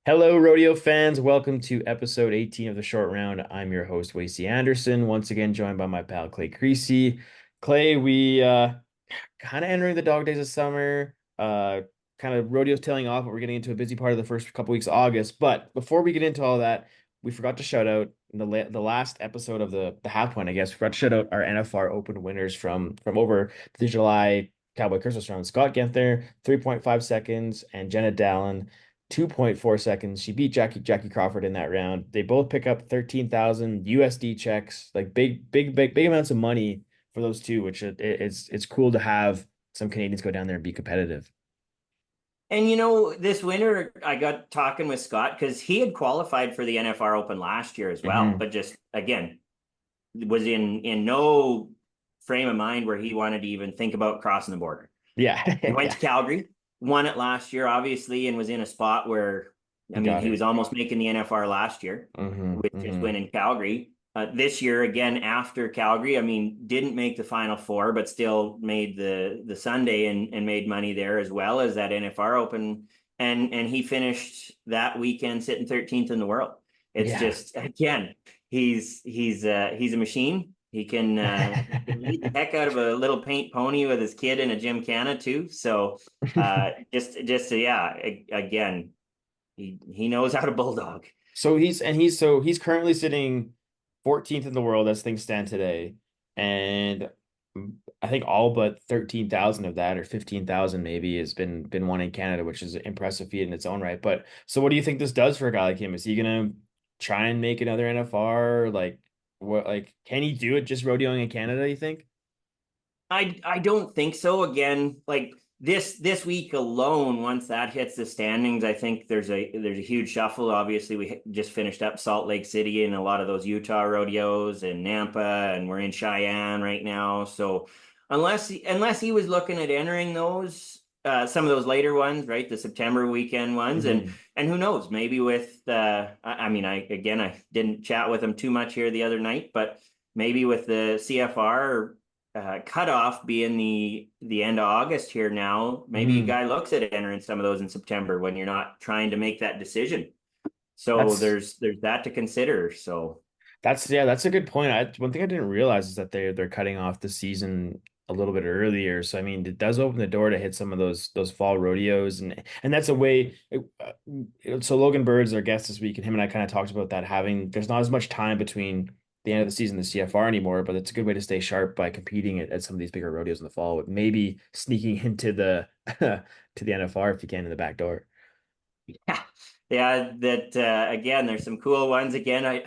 Hello, rodeo fans. Welcome to episode 18 of the short round. I'm your host, Wacey Anderson, once again joined by my pal Clay Creasy. Clay, we kind of entering the dog days of summer. Kind of rodeo's tailing off, but we're getting into a busy part of the first couple weeks of August. But before we get into all that, we forgot to shout out in the last episode of the half point, I guess. We forgot to shout out our NFR Open winners from over the July Cowboy Christmas round. Scott Genther, 3.5 seconds, and Jenna Dallin, 2.4 seconds. She beat Jackie Crawford in that round. They both pick up 13,000 USD checks, like big amounts of money for those two, which it's cool to have some Canadians go down there and be competitive. And this winter I got talking with Scott because he had qualified for the NFR Open last year as well, Hmm. but just again was in no frame of mind where he wanted to even think about crossing the border. Yeah, He went yeah, to Calgary, won it last year, obviously, and was in a spot where, he I mean, got he was it. almost making the NFR last year with just Hmm. winning Calgary. This year, again, after Calgary, I mean, didn't make the final four, but still made the Sunday and made money there as well as that NFR Open. And he finished that weekend sitting 13th in the world. It's Yeah. just, again, he's a machine. He can lead the heck out of a little paint pony with his kid in a gymkhana too. So yeah, again, he knows how to bulldog. So he's currently sitting 14th in the world as things stand today. And I think all but 13,000 of that, or 15,000 maybe, has been won in Canada, which is an impressive feat in its own right. But so what do you think this does for a guy like him? Is he gonna try and make another NFR? Like can he do it just rodeoing in Canada, you think? I don't think so. Again, like this week alone, once that hits the standings, I think there's a huge shuffle. Obviously, we just finished up Salt Lake City and a lot of those Utah rodeos and Nampa, and we're in Cheyenne right now. So unless he was looking at entering those some of those later ones, right, the September weekend ones, Hmm. and who knows, maybe with I mean, I didn't chat with him too much here the other night, but maybe with the CFR cutoff being the end of August here now, maybe a Hmm. guy looks at entering some of those in September when you're not trying to make that decision. So That's there's that to consider. So that's a good point. One thing I didn't realize is that they're cutting off the season a little bit earlier. So I mean, it does open the door to hit some of those fall rodeos, and that's a way. So Logan Bird's our guest this week, and him and I kind of talked about that. Having there's not as much time between the end of the season and the CFR anymore, but it's a good way to stay sharp by competing at some of these bigger rodeos in the fall, with maybe sneaking into the to the NFR if you can in the back door. yeah, yeah, that again, there's some cool ones. Again,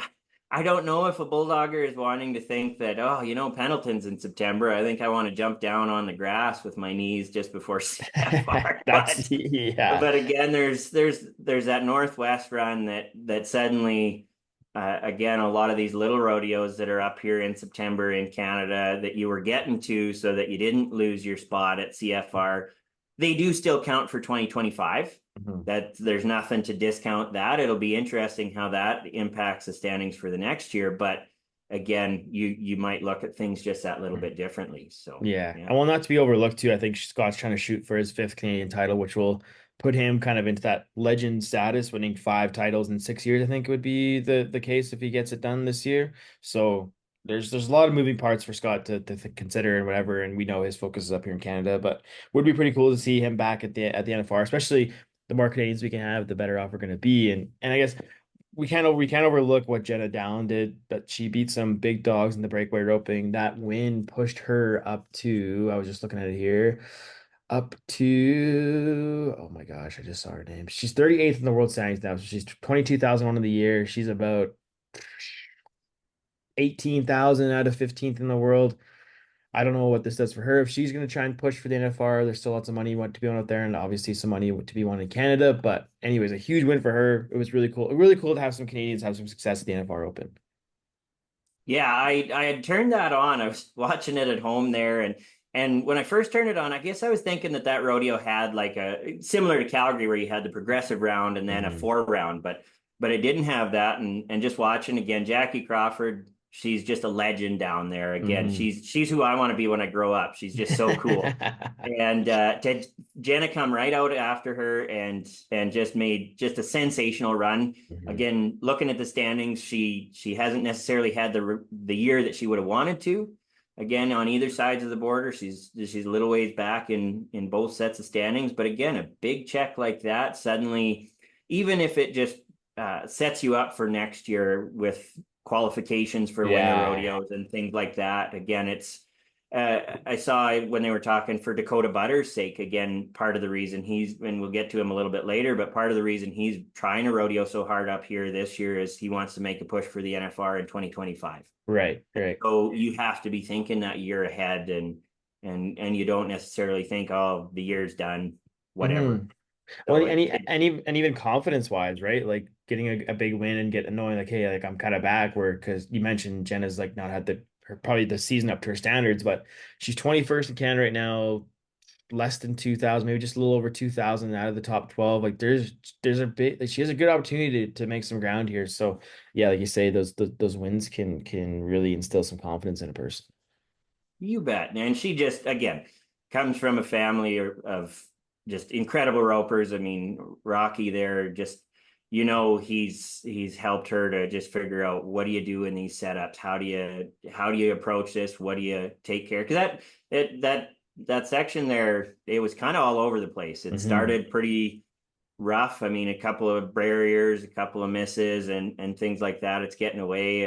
I don't know if a bulldogger is wanting to think that, oh, Pendleton's in September. I think I want to jump down on the grass with my knees just before CFR. That's yeah. But again, there's that Northwest run that suddenly again, a lot of these little rodeos that are up here in September in Canada that you were getting to so that you didn't lose your spot at CFR, they do still count for 2025. Mhm. That there's nothing to discount that. It'll be interesting how that impacts the standings for the next year. But again, you might look at things just that little bit differently. So Yeah, yeah. and well, not to be overlooked too. I think Scott's trying to shoot for his fifth Canadian title, which will put him kind of into that legend status, winning five titles in 6 years. I think it would be the case if he gets it done this year. So there's a lot of moving parts for Scott to consider and whatever. And we know his focus is up here in Canada, but would be pretty cool to see him back at the NFR, especially the more Canadians we can have, the better off we're going to be. And I guess we can't overlook what Jenna Down did, but she beat some big dogs in the breakaway roping. That win pushed her up to, I was just looking at it here, up to, oh my gosh, I just saw her name. She's 38th in the world standings now. So she's 22,001 of the year. She's about 18,000 out of 15th in the world. I don't know what this does for her. If she's going to try and push for the NFR, there's still lots of money to be won out there, and obviously some money to be won in Canada. But anyways, a huge win for her. It was really cool. Really cool to have some Canadians have some success at the NFR Open. Yeah, I had turned that on. I was watching it at home there, and when I first turned it on, I guess I was thinking that rodeo had like a similar to Calgary where you had the progressive round and then a Hmm. four round, but it didn't have that. And just watching again, Jackie Crawford, she's just a legend down there. Again, Hmm. she's who I want to be when I grow up. She's just so cool. And to Jenna come right out after her and just made just a sensational run. Hmm. Again, looking at the standings, she hasn't necessarily had the year that she would have wanted to. Again, on either sides of the border, she's a little ways back in both sets of standings. But again, a big check like that suddenly, even if it just sets you up for next year with qualifications for winter Yeah. rodeos and things like that. Again, it's I saw when they were talking for Dakota Butter's sake, again, part of the reason and we'll get to him a little bit later, but part of the reason he's trying to rodeo so hard up here this year is he wants to make a push for the NFR in 2025. Right, right. So you have to be thinking that year ahead and you don't necessarily think, oh, the year's done, Hmm. whatever. Well, So and even confidence wise, right? Like getting a big win and getting knowing like, hey, like I'm kind of back where because you mentioned Jenna's like not had probably the season up to her standards, but she's 21st in Canada right now, less than 2,000, maybe just a little over 2,000 out of the top 12. Like there's a bit like she has a good opportunity to make some ground here. So yeah, like you say, those wins can really instill some confidence in a person. You bet. And she just, again, comes from a family of just incredible ropers. I mean, Rocky there just, he's helped her to just figure out what do you do in these setups? How do you approach this? What do you take care? Because that section there, it was kind of all over the place. It Hmm. started pretty rough. I mean, a couple of barriers, a couple of misses, and things like that. It's getting away,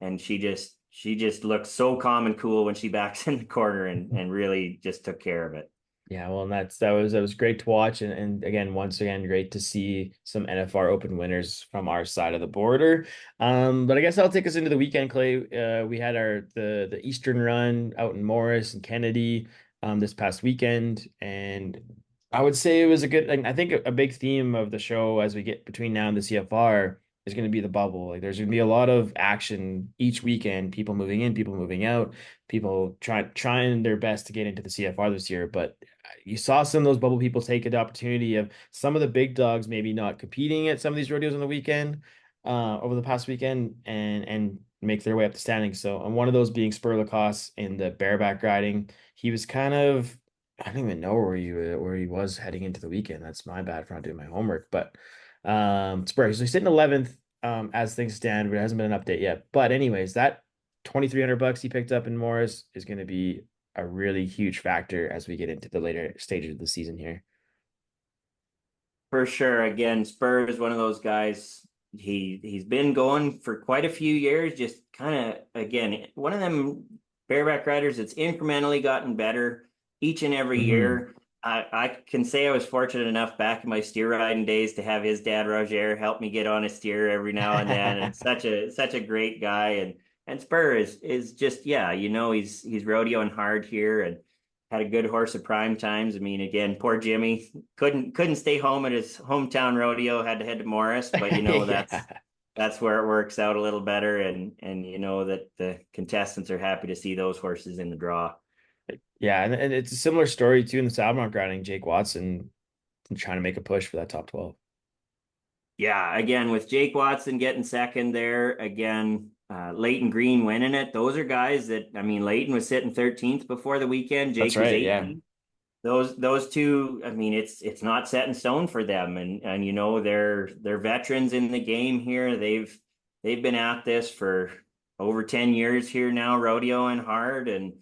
and she just looks so calm and cool when she backs in the corner and really just took care of it. Yeah, well, and that was great to watch, and again, once again, great to see some NFR Open winners from our side of the border. But I guess I'll take us into the weekend, Clay. We had the Eastern run out in Morris and Kennedy this past weekend, and I would say it was a good. And I think a big theme of the show as we get between now and the CFR is going to be the bubble. Like, there's going to be a lot of action each weekend. People moving in, people moving out, people trying their best to get into the CFR this year, but you saw some of those bubble people take the opportunity of some of the big dogs maybe not competing at some of these rodeos on the weekend, over the past weekend, and make their way up the standings. So, and one of those being Spur Lacoste in the bareback riding, he was kind of, I don't even know where he was heading into the weekend. That's my bad for not doing my homework, but Spur. So he's sitting 11th as things stand, but it hasn't been an update yet. But anyways, that 2,300 bucks he picked up in Morris is going to be a really huge factor as we get into the later stages of the season here. For sure. Again, Spur is one of those guys. He's been going for quite a few years. Just kind of again one of them bareback riders that's incrementally gotten better each and every Hmm. year. I can say I was fortunate enough back in my steer riding days to have his dad Roger help me get on a steer every now and then, and such a great guy. And Spur is just yeah, he's rodeoing hard here and had a good horse at prime times. I mean, again, poor Jimmy couldn't stay home at his hometown rodeo, had to head to Morris, but that's Yeah. that's where it works out a little better, and that the contestants are happy to see those horses in the draw. Yeah, and it's a similar story too in the Saddlemark riding. Jake Watson trying to make a push for that top 12. Yeah, again with Jake Watson getting second there, again Leighton Green winning it. Those are guys that I mean, Leighton was sitting 13th before the weekend. That's Jake was right. Yeah. 18th. Those two, I mean, it's not set in stone for them, and they're veterans in the game here. They've been at this for over 10 years here now, rodeoing hard, and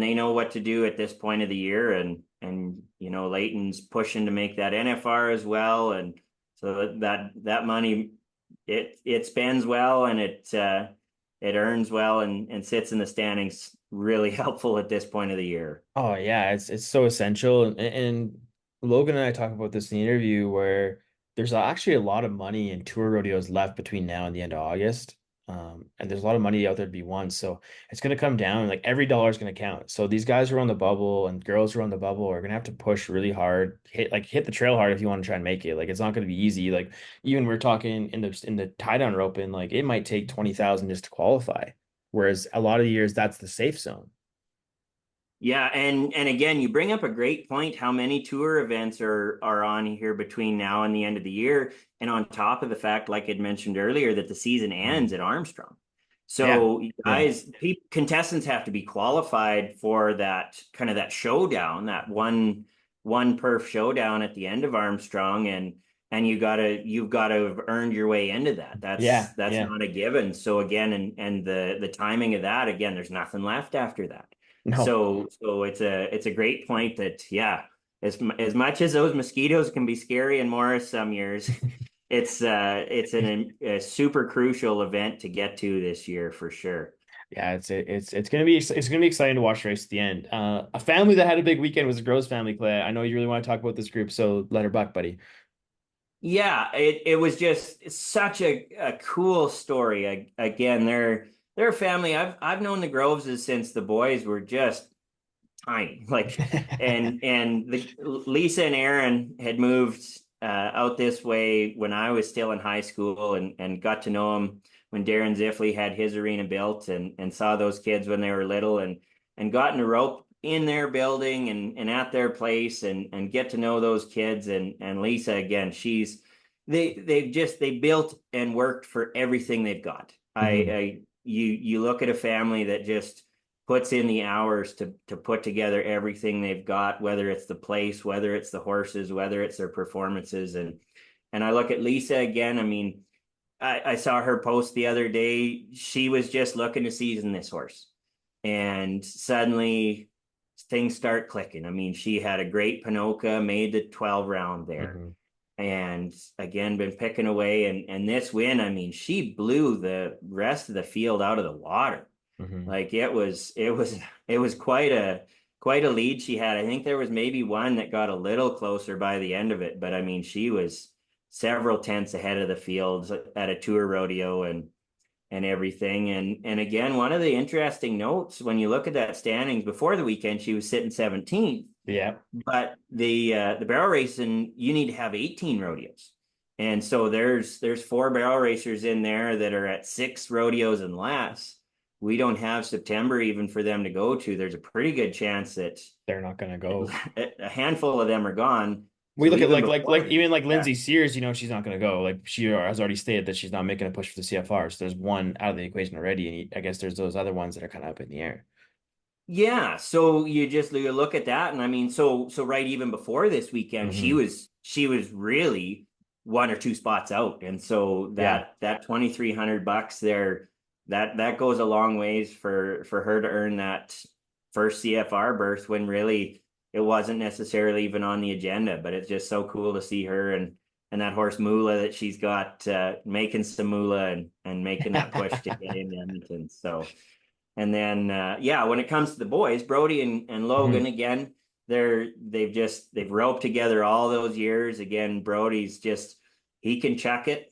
they know what to do at this point of the year, and Leighton's pushing to make that NFR as well, and so that money it spends well and it earns well and sits in the standings really helpful at this point of the year. Oh yeah, it's so essential. And Logan and I talk about this in the interview where there's actually a lot of money in tour rodeos left between now and the end of August. And there's a lot of money out there to be won. So it's gonna come down, like every dollar is gonna count. So these guys who are on the bubble and girls who are on the bubble are gonna have to push really hard, hit the trail hard if you want to try and make it. Like it's not gonna be easy. Like even we're talking in the tie down rope and like it might take 20,000 just to qualify. Whereas a lot of years that's the safe zone. Yeah, and again, you bring up a great point how many tour events are on here between now and the end of the year. And on top of the fact, like I'd mentioned earlier, that the season ends at Armstrong. Yeah. So Yeah. contestants have to be qualified for that kind of that showdown, that one perf showdown at the end of Armstrong, and you've gotta have earned your way into that. Yeah. That's Yeah. not a given. So again, and the timing of that, again, there's nothing left after that. No. So it's a great point that yeah, as much as those mosquitoes can be scary in Morris some years, it's a super crucial event to get to this year for sure. Yeah, it's gonna be exciting to watch the race at the end. A family that had a big weekend was the Groves family, Clay. I know you really want to talk about this group, so let her buck, buddy. Yeah, it was just such a cool story. Again, they're a family. I've known the Groveses since the boys were just tiny. Like, and Lisa and Aaron had moved out this way when I was still in high school, and got to know them when Darren Ziffley had his arena built, and saw those kids when they were little, and got in a rope in their building and at their place, and get to know those kids, and Lisa again, they built and worked for everything they've got. Mhm. You look at a family that just puts in the hours to put together everything they've got, whether it's the place, whether it's the horses, whether it's their performances. And I look at Lisa again. I mean, I saw her post the other day. She was just looking to season this horse. And suddenly things start clicking. I mean, she had a great Pinoca, made the 12 round there. Mhm. And again, been picking away. And this win, I mean, she blew the rest of the field out of the water. Mhm. Like it was quite a lead she had. I think there was maybe one that got a little closer by the end of it, but I mean she was several tenths ahead of the fields at a tour rodeo and everything. And again, one of the interesting notes when you look at that standings before the weekend, she was sitting 17th, Yeah. but the barrel racing you need to have 18 rodeos. And so there's four barrel racers in there that are at six rodeos and less. We don't have September even for them to go to. There's a pretty good chance that They're not gonna go. a handful of them are gone. We So look at even before, like even like yeah, Lindsay Sears, she's not gonna go. Like she has already stated that she's not making a push for the CFR. So there's one out of the equation already, and I guess there's those other ones that are kind of up in the air. yeah. So you look at that, and I mean, so right even before this weekend, Hmm. she was really one or two spots out, and so Yeah. that $2,300 there, that goes a long ways for her to earn that first CFR berth when really it wasn't necessarily even on the agenda. But it's just so cool to see her and that horse Moolah that she's got making some moolah and making that push to get into Edmonton. So. And then yeah, when it comes to the boys, Brody and Logan Hmm. again, they've roped together all those years. Again, Brody's just he can check it.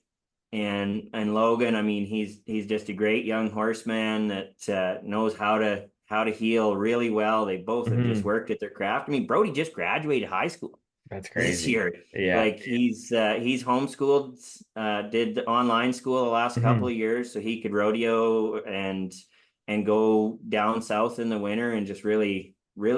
And Logan, I mean, he's just a great young horseman that knows how to heel really well. They both have just Hmm. worked at their craft. I mean, Brody just graduated high school That's this crazy. year. Yeah. Like he's homeschooled, did the online school the last couple Hmm. of years so he could rodeo and go down south in the winter and just really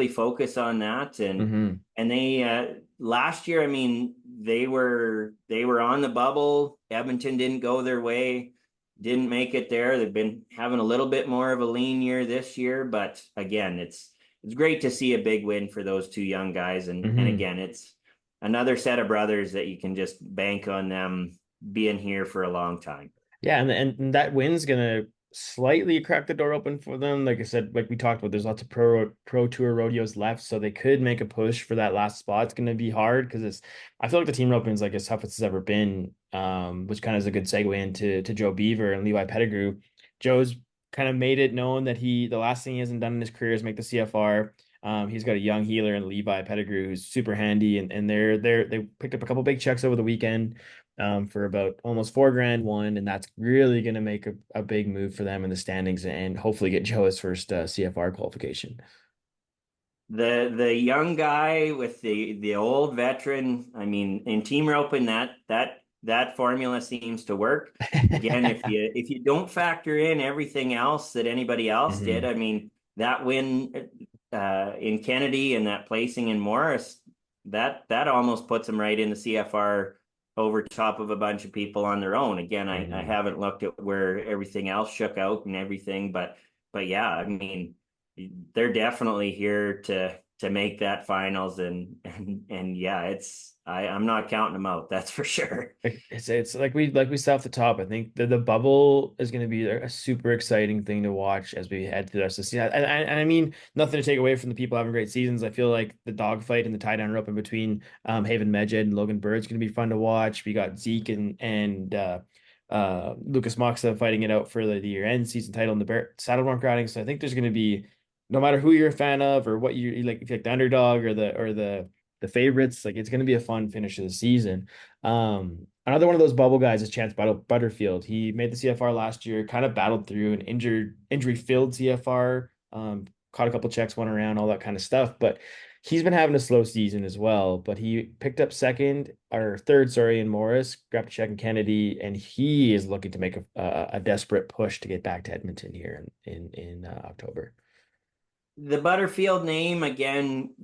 focus on that. Hmm. And they last year, I mean, they were on the bubble. Edmonton didn't go their way, didn't make it there. They've been having a little bit more of a lean year this year, but again, it's great to see a big win for those two young guys. And Hmm. again, it's another set of brothers that you can just bank on them being here for a long time. Yeah, and that win's gonna slightly crack the door open for them. Like I said, like we talked about, there's lots of pro tour rodeos left, so they could make a push for that last spot. It's gonna be hard because it's I feel like the team opening is like as tough as it's ever been. Which kind of is a good segue into Joe Beaver and Levi Pettigrew. Joe's kind of made it known that the last thing he hasn't done in his career is make the CFR. He's got a young healer in Levi Pettigrew who's super handy, and they picked up a couple big checks over the weekend for about almost 4 grand one, and that's really going to make a big move for them in the standings and hopefully get Joe his first CFR qualification. The young guy with the old veteran, I mean, in team roping that formula seems to work. Again, if you don't factor in everything else that anybody else did, Hmm. I mean, that win in Kennedy and that placing in Morris, that almost puts him right in the CFR over top of a bunch of people on their own. Again, I Mhm. haven't looked at where everything else shook out and everything, but yeah, I mean, they're definitely here to make that finals, and yeah, I'm not counting them out, that's for sure. It's like we said off the top. I think the bubble is going to be a super exciting thing to watch as we head through the rest of the season. And I mean nothing to take away from the people having great seasons. I feel like the dogfight and the tie down rope in between Haven Medjed and Logan Bird's going to be fun to watch. We got Zeke and Lucas Moxa fighting it out for the year end season title in the saddle bronc riding. So I think there's going to be, no matter who you're a fan of or what you like, if you like the underdog or the favorites, like it's going to be a fun finish of the season. Another one of those bubble guys is Chance Butterfield. He made the CFR last year, kind of battled through an injury-filled CFR, caught a couple checks, went around, all that kind of stuff. But he's been having a slow season as well. But he picked up second or third, sorry, in Morris, grabbed a check in Kennedy, and he is looking to make a desperate push to get back to Edmonton here in October. The Butterfield name again,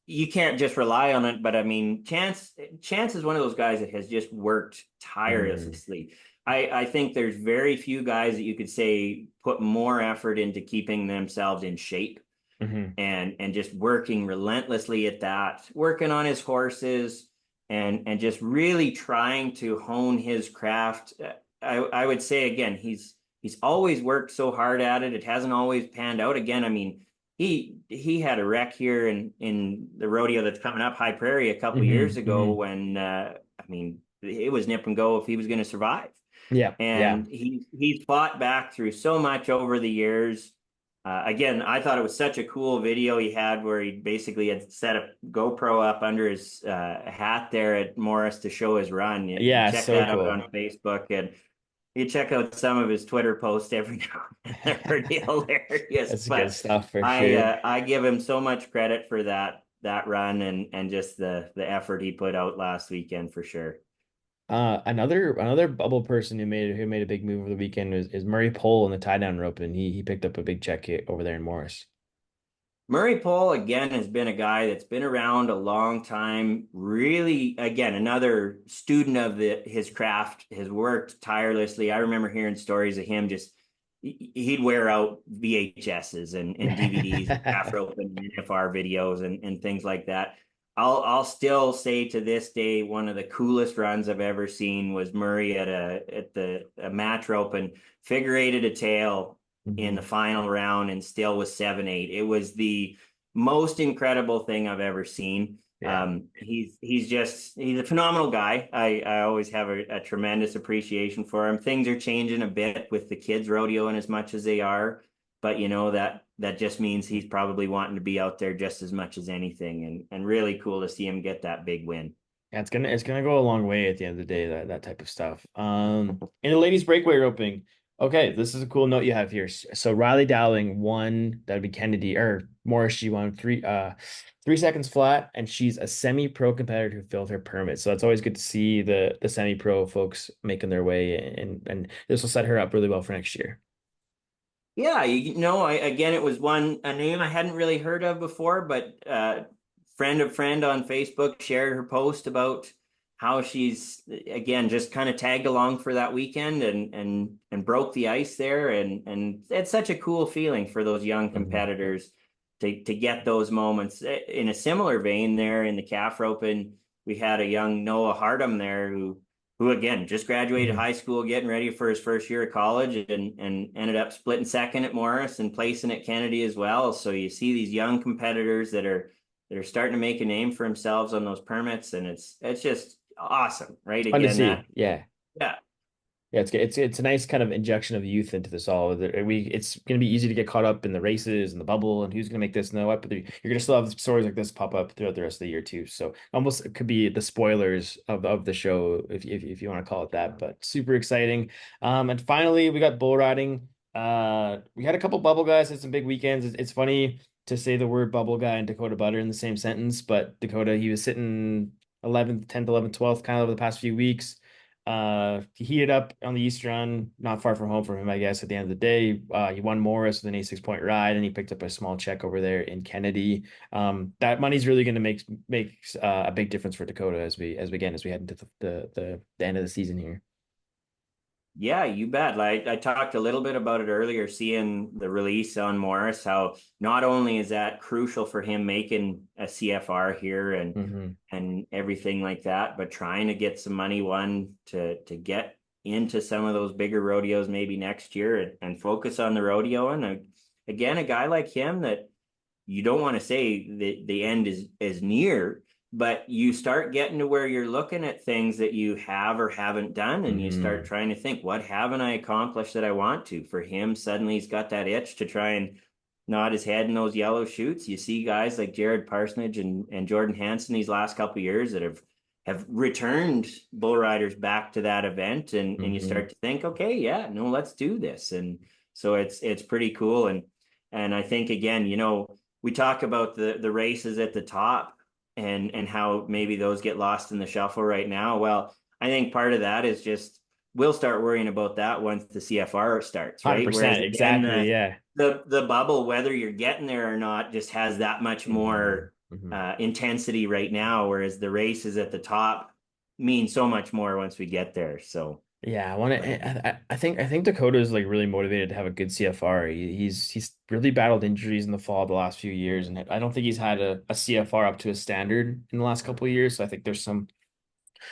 you can't just rely on it, but I mean, Chance is one of those guys that has just worked Mm, tirelessly. I think there's very few guys that you could say put more effort into keeping themselves in shape hmm and just working relentlessly at that, working on his horses and just really trying to hone his craft. I would say again, he's always worked so hard at it. It hasn't always panned out. Again, I mean, he had a wreck here in the rodeo that's coming up, High Prairie, a couple of years ago hmm when I mean it was nip and go if he was going to survive. Yeah, yeah. And he's fought back through so much over the years. Again, I thought it was such a cool video he had where he basically had set a GoPro up under his hat there at Morris to show his run. You Yeah, check so that out cool. on Facebook, and you check out some of his Twitter posts every now and then. They're pretty hilarious. That's good But stuff for sure. I give him so much credit for that run and just the effort he put out last weekend for sure. Another bubble person who made a big move over the weekend is Murray Pole in the tie down rope, and he picked up a big check hit over there in Morris. Murray Pohl, again, has been a guy that's been around a long time. Really, again, another student of his craft, has worked tirelessly. I remember hearing stories of him just, he'd wear out VHSs and DVDs, half open NFR videos and things like that. I'll still say to this day, one of the coolest runs I've ever seen was Murray at the a match rope and figure eighted a tail in the Mhm. final round and still was 7-8. It was the most incredible thing I've ever seen. Yeah. He's a phenomenal guy. I always have a tremendous appreciation for him. Things are changing a bit with the kids rodeoing as much as they are, but you know that just means he's probably wanting to be out there just as much as anything, and really cool to see him get that big win. Yeah, it's gonna go a long way at the end of the day, that type of stuff. In the ladies breakaway roping, okay, this is a cool note you have here. So Riley Dowling won, that'd be Kennedy or Morris. She won 3 seconds flat, and she's a semi-pro competitor who filled her permit. So it's always good to see the semi-pro folks making their way, and this will set her up really well for next year. Yeah, you know, again, it was a name I hadn't really heard of before, but friend of friend on Facebook shared her post about how she's again just kind of tagged along for that weekend and broke the ice there, and it's such a cool feeling for those young Mhm. competitors to get those moments. In a similar vein, there in the calf roping, we had a young Noah Hardam there who again just graduated Mhm. high school, getting ready for his first year of college, and ended up splitting second at Morris and placing at Kennedy as well. So you see these young competitors that are starting to make a name for themselves on those permits, and it's just awesome, right? Fun to Again, see. that Yeah. yeah, Yeah, it's a nice kind of injection of youth into this all. It's gonna be easy to get caught up in the races and the bubble and who's gonna make this and what, but you're gonna still have stories like this pop up throughout the rest of the year too. So almost it could be the spoilers of the show if you want to call it that. But super exciting. And finally we got bull riding. We had a couple bubble guys had some big weekends. It's funny to say the word bubble guy and Dakota Butter in the same sentence, but Dakota, he was sitting 11th, 10th, 11th, 12th kind of over the past few weeks. He heated up on the East Run, not far from home from him, I guess, at the end of the day. He won Morris with an 86 point ride, and he picked up a small check over there in Kennedy. That money's really going to make a big difference for Dakota as we head into the end of the season here. Yeah, you bet. Like I talked a little bit about it earlier, seeing the release on Morris, how not only is that crucial for him making a CFR here Hmm. and everything like that, but trying to get some money one to get into some of those bigger rodeos maybe next year and focus on the rodeo. And again, a guy like him that you don't want to say that the end is near, but you start getting to where you're looking at things that you have or haven't done, and you start Hmm. trying to think, what haven't I accomplished that I want to? For him, suddenly he's got that itch to try and nod his head in those yellow shoots. You see guys like Jared Parsonage and Jordan Hansen these last couple of years that have returned bull riders back to that event, and you Hmm. start to think, okay, yeah, no, let's do this. And so it's pretty cool. And I think again, we talk about the races at the top and how maybe those get lost in the shuffle right now. Well, I think part of that is just we'll start worrying about that once the CFR starts, right? Whereas 100%, again, exactly. the Yeah. the the bubble, whether you're getting there or not, just has that much Hmm. more Hmm. intensity right now. Whereas the races at the top mean so much more once we get there. So, Yeah, I want but to. I think Dakota is like really motivated to have a good CFR. He's really battled injuries in the fall the last few years, and I don't think he's had a CFR up to a standard in the last couple of years. So I think there's some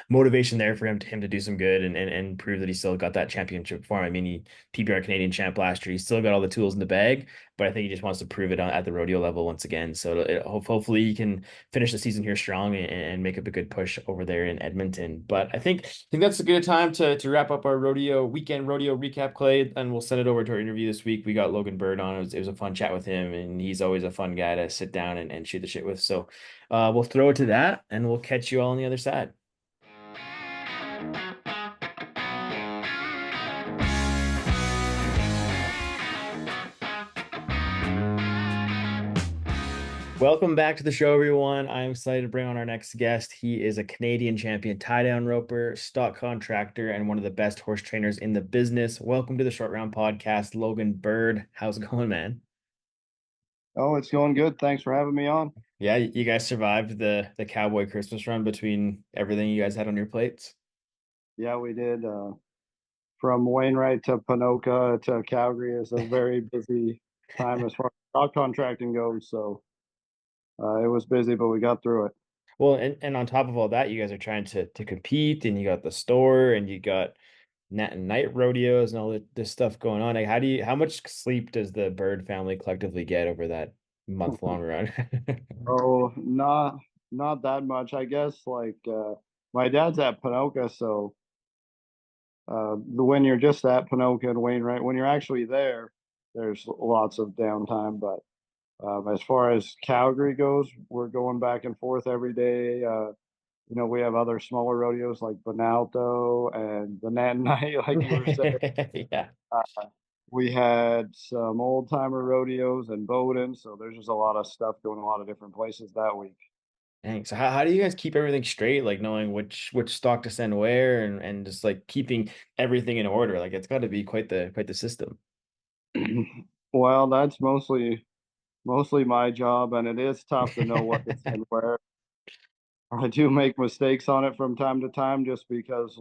motivation there for him to do some good and prove that he still got that championship form. I mean, he PBR Canadian champ last year. He's still got all the tools in the bag, but I think he just wants to prove it at the rodeo level once again. So hopefully he can finish the season here strong and make up a good push over there in Edmonton. But I think that's a good time to wrap up our weekend rodeo recap, Clay, and we'll send it over to our interview this week. We got Logan Bird on. It was a fun chat with him, and he's always a fun guy to sit down and shoot the shit with. So we'll throw it to that, and we'll catch you all on the other side. Welcome back to the show, everyone. I'm excited to bring on our next guest. He is a Canadian champion tie down roper, stock contractor, and one of the best horse trainers in the business. Welcome to the Short Round Podcast, Logan Bird. How's it going, man? Oh, it's going good. Thanks for having me on. Yeah, you guys survived the Cowboy Christmas run between everything you guys had on your plates. Yeah, we did. From Wainwright to Ponoka to Calgary is a very busy time as far as dog contracting goes. So it was busy, but we got through it. Well, and on top of all that, you guys are trying to compete, and you got the store, and you got nat and night rodeos and all this stuff going on. Like, how much sleep does the Bird family collectively get over that month-long run? Oh, not that much, I guess. Like my dad's at Ponoka, so when you're just at Ponoka and Wainwright, when you're actually there, there's lots of downtime. But as far as Calgary goes, we're going back and forth every day. We have other smaller rodeos like Bonalto and the Nat Night, like you were saying. Yeah. Uh, we had some old timer rodeos in Bowden, so there's just a lot of stuff going a lot of different places that week. Dang. So how do you guys keep everything straight, like knowing which stock to send where and just like keeping everything in order? Like it's got to be quite the system. Well, that's mostly my job, and it is tough to know what to send where. I do make mistakes on it from time to time just because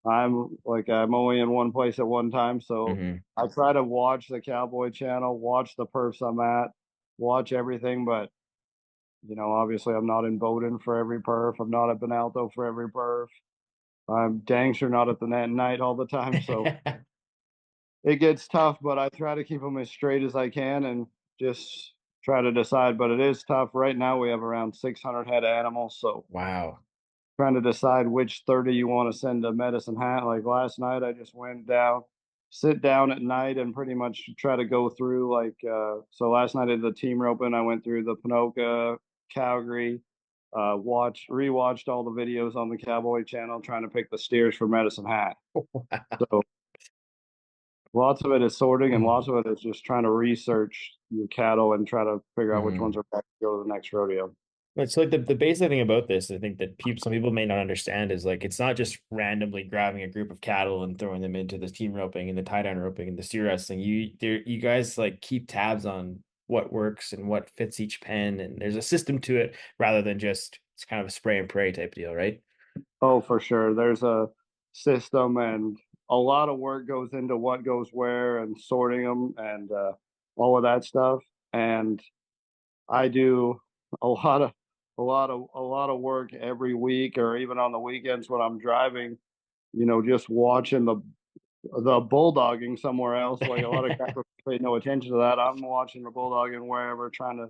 I'm only in one place at one time. So Hmm. I try to watch the Cowboy channel, watch the perfs I'm at, watch everything, but obviously I'm not in Bowden for every perf. I'm not at Benalto for every perf. I'm dang sure not at the net night all the time. So it gets tough, but I try to keep them as straight as I can and just try to decide. But it is tough. Right now we have around 600 head of animals. So Wow. trying to decide which 30 you want to send to Medicine Hat. Like last night, I just went down, sit down at night and pretty much try to go through so last night at the team roping, I went through the Ponoka, Calgary, rewatched all the videos on the Cowboy channel, trying to pick the steers for Medicine Hat. So lots of it is sorting and lots of it is just trying to research your cattle and try to figure out which Mhm. ones are best to go to the next rodeo. But so like the basic thing about this, I think that some people may not understand is like it's not just randomly grabbing a group of cattle and throwing them into the team roping and the tie down roping and the steer wrestling. You guys like keep tabs on what works and what fits each pen, and there's a system to it rather than just it's kind of a spray and pray type deal, right? Oh, for sure. There's a system and a lot of work goes into what goes where and sorting them and all of that stuff. And I do a lot of a lot of work every week or even on the weekends when I'm driving, just watching the bulldogging somewhere else. Like a lot of guys pay no attention to that. I'm watching the bulldogging wherever, trying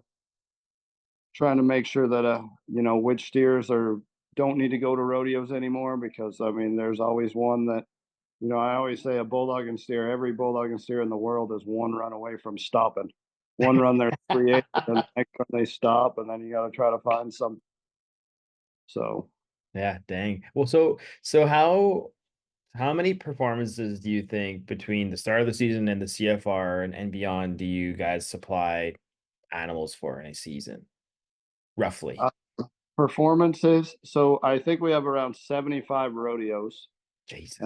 to make sure that which steers are don't need to go to rodeos anymore because I mean there's always one that I always say a bulldog and steer, every bulldog and steer in the world is one run away from stopping. One run they're 3/8, and the next run they stop, and then you got to try to find some. So Yeah, dang. Well, so how many performances do you think between the start of the season and the CFR and beyond do you guys supply animals for in a season, roughly? uh, performances. So I think we have around 75 rodeos, and Jesus.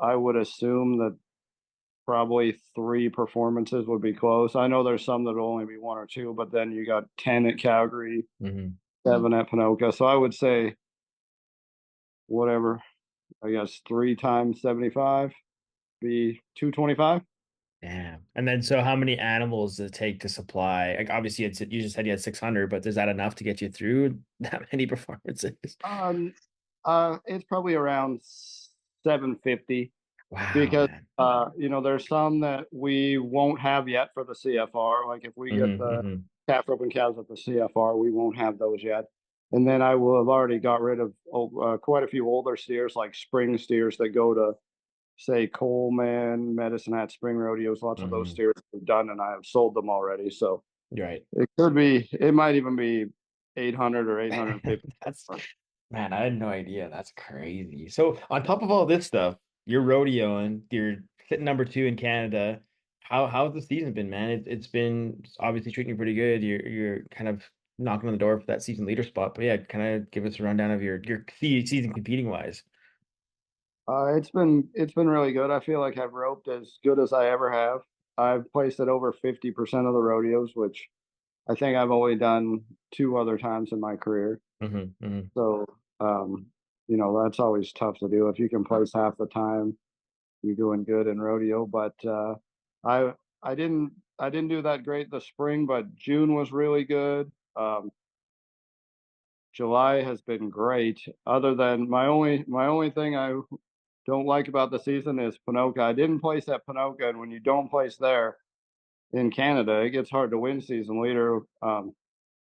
I would assume that probably three performances would be close. I know there's some that'll only be one or two, but then you got 10 at Calgary, Hmm. 7 at Pinoca. So I would say whatever, I guess 3 times 75 be 225. Damn. And then so how many animals does it take to supply? Like obviously you just said you had 600, but is that enough to get you through that many performances? Um, it's probably around 750 Wow, because man. there's some that we won't have yet for the CFR. Like if we get Hmm. the Hmm. calf roping calves at the CFR, we won't have those yet. And then I will have already got rid of quite a few older steers, like spring steers that go to say Coleman, Medicine Hat, Spring Rodeos. Lots of those Hmm. steers are done, and I have sold them already. So You're right. it might even be 800 or 850. That's man, I had no idea. That's crazy. So on top of all this stuff, you're rodeoing, you're sitting number two in Canada. How's the season been, man? It's been obviously treating you pretty good. You're kind of knocking on the door for that season leader spot. But yeah, kind of give us a rundown of your season competing wise. It's been really good. I feel like I've roped as good as I ever have. I've placed at over 50% of the rodeos, which I think I've only done two other times in my career. Hmm. Hmm. So, um, that's always tough to do. If you can place half the time, you're doing good in rodeo. But I I didn't do that great this spring, but June was really good. July has been great. Other than my only thing I don't like about the season is Pinoca. I didn't place at Pinoca, and when you don't place there in Canada, it gets hard to win season leader.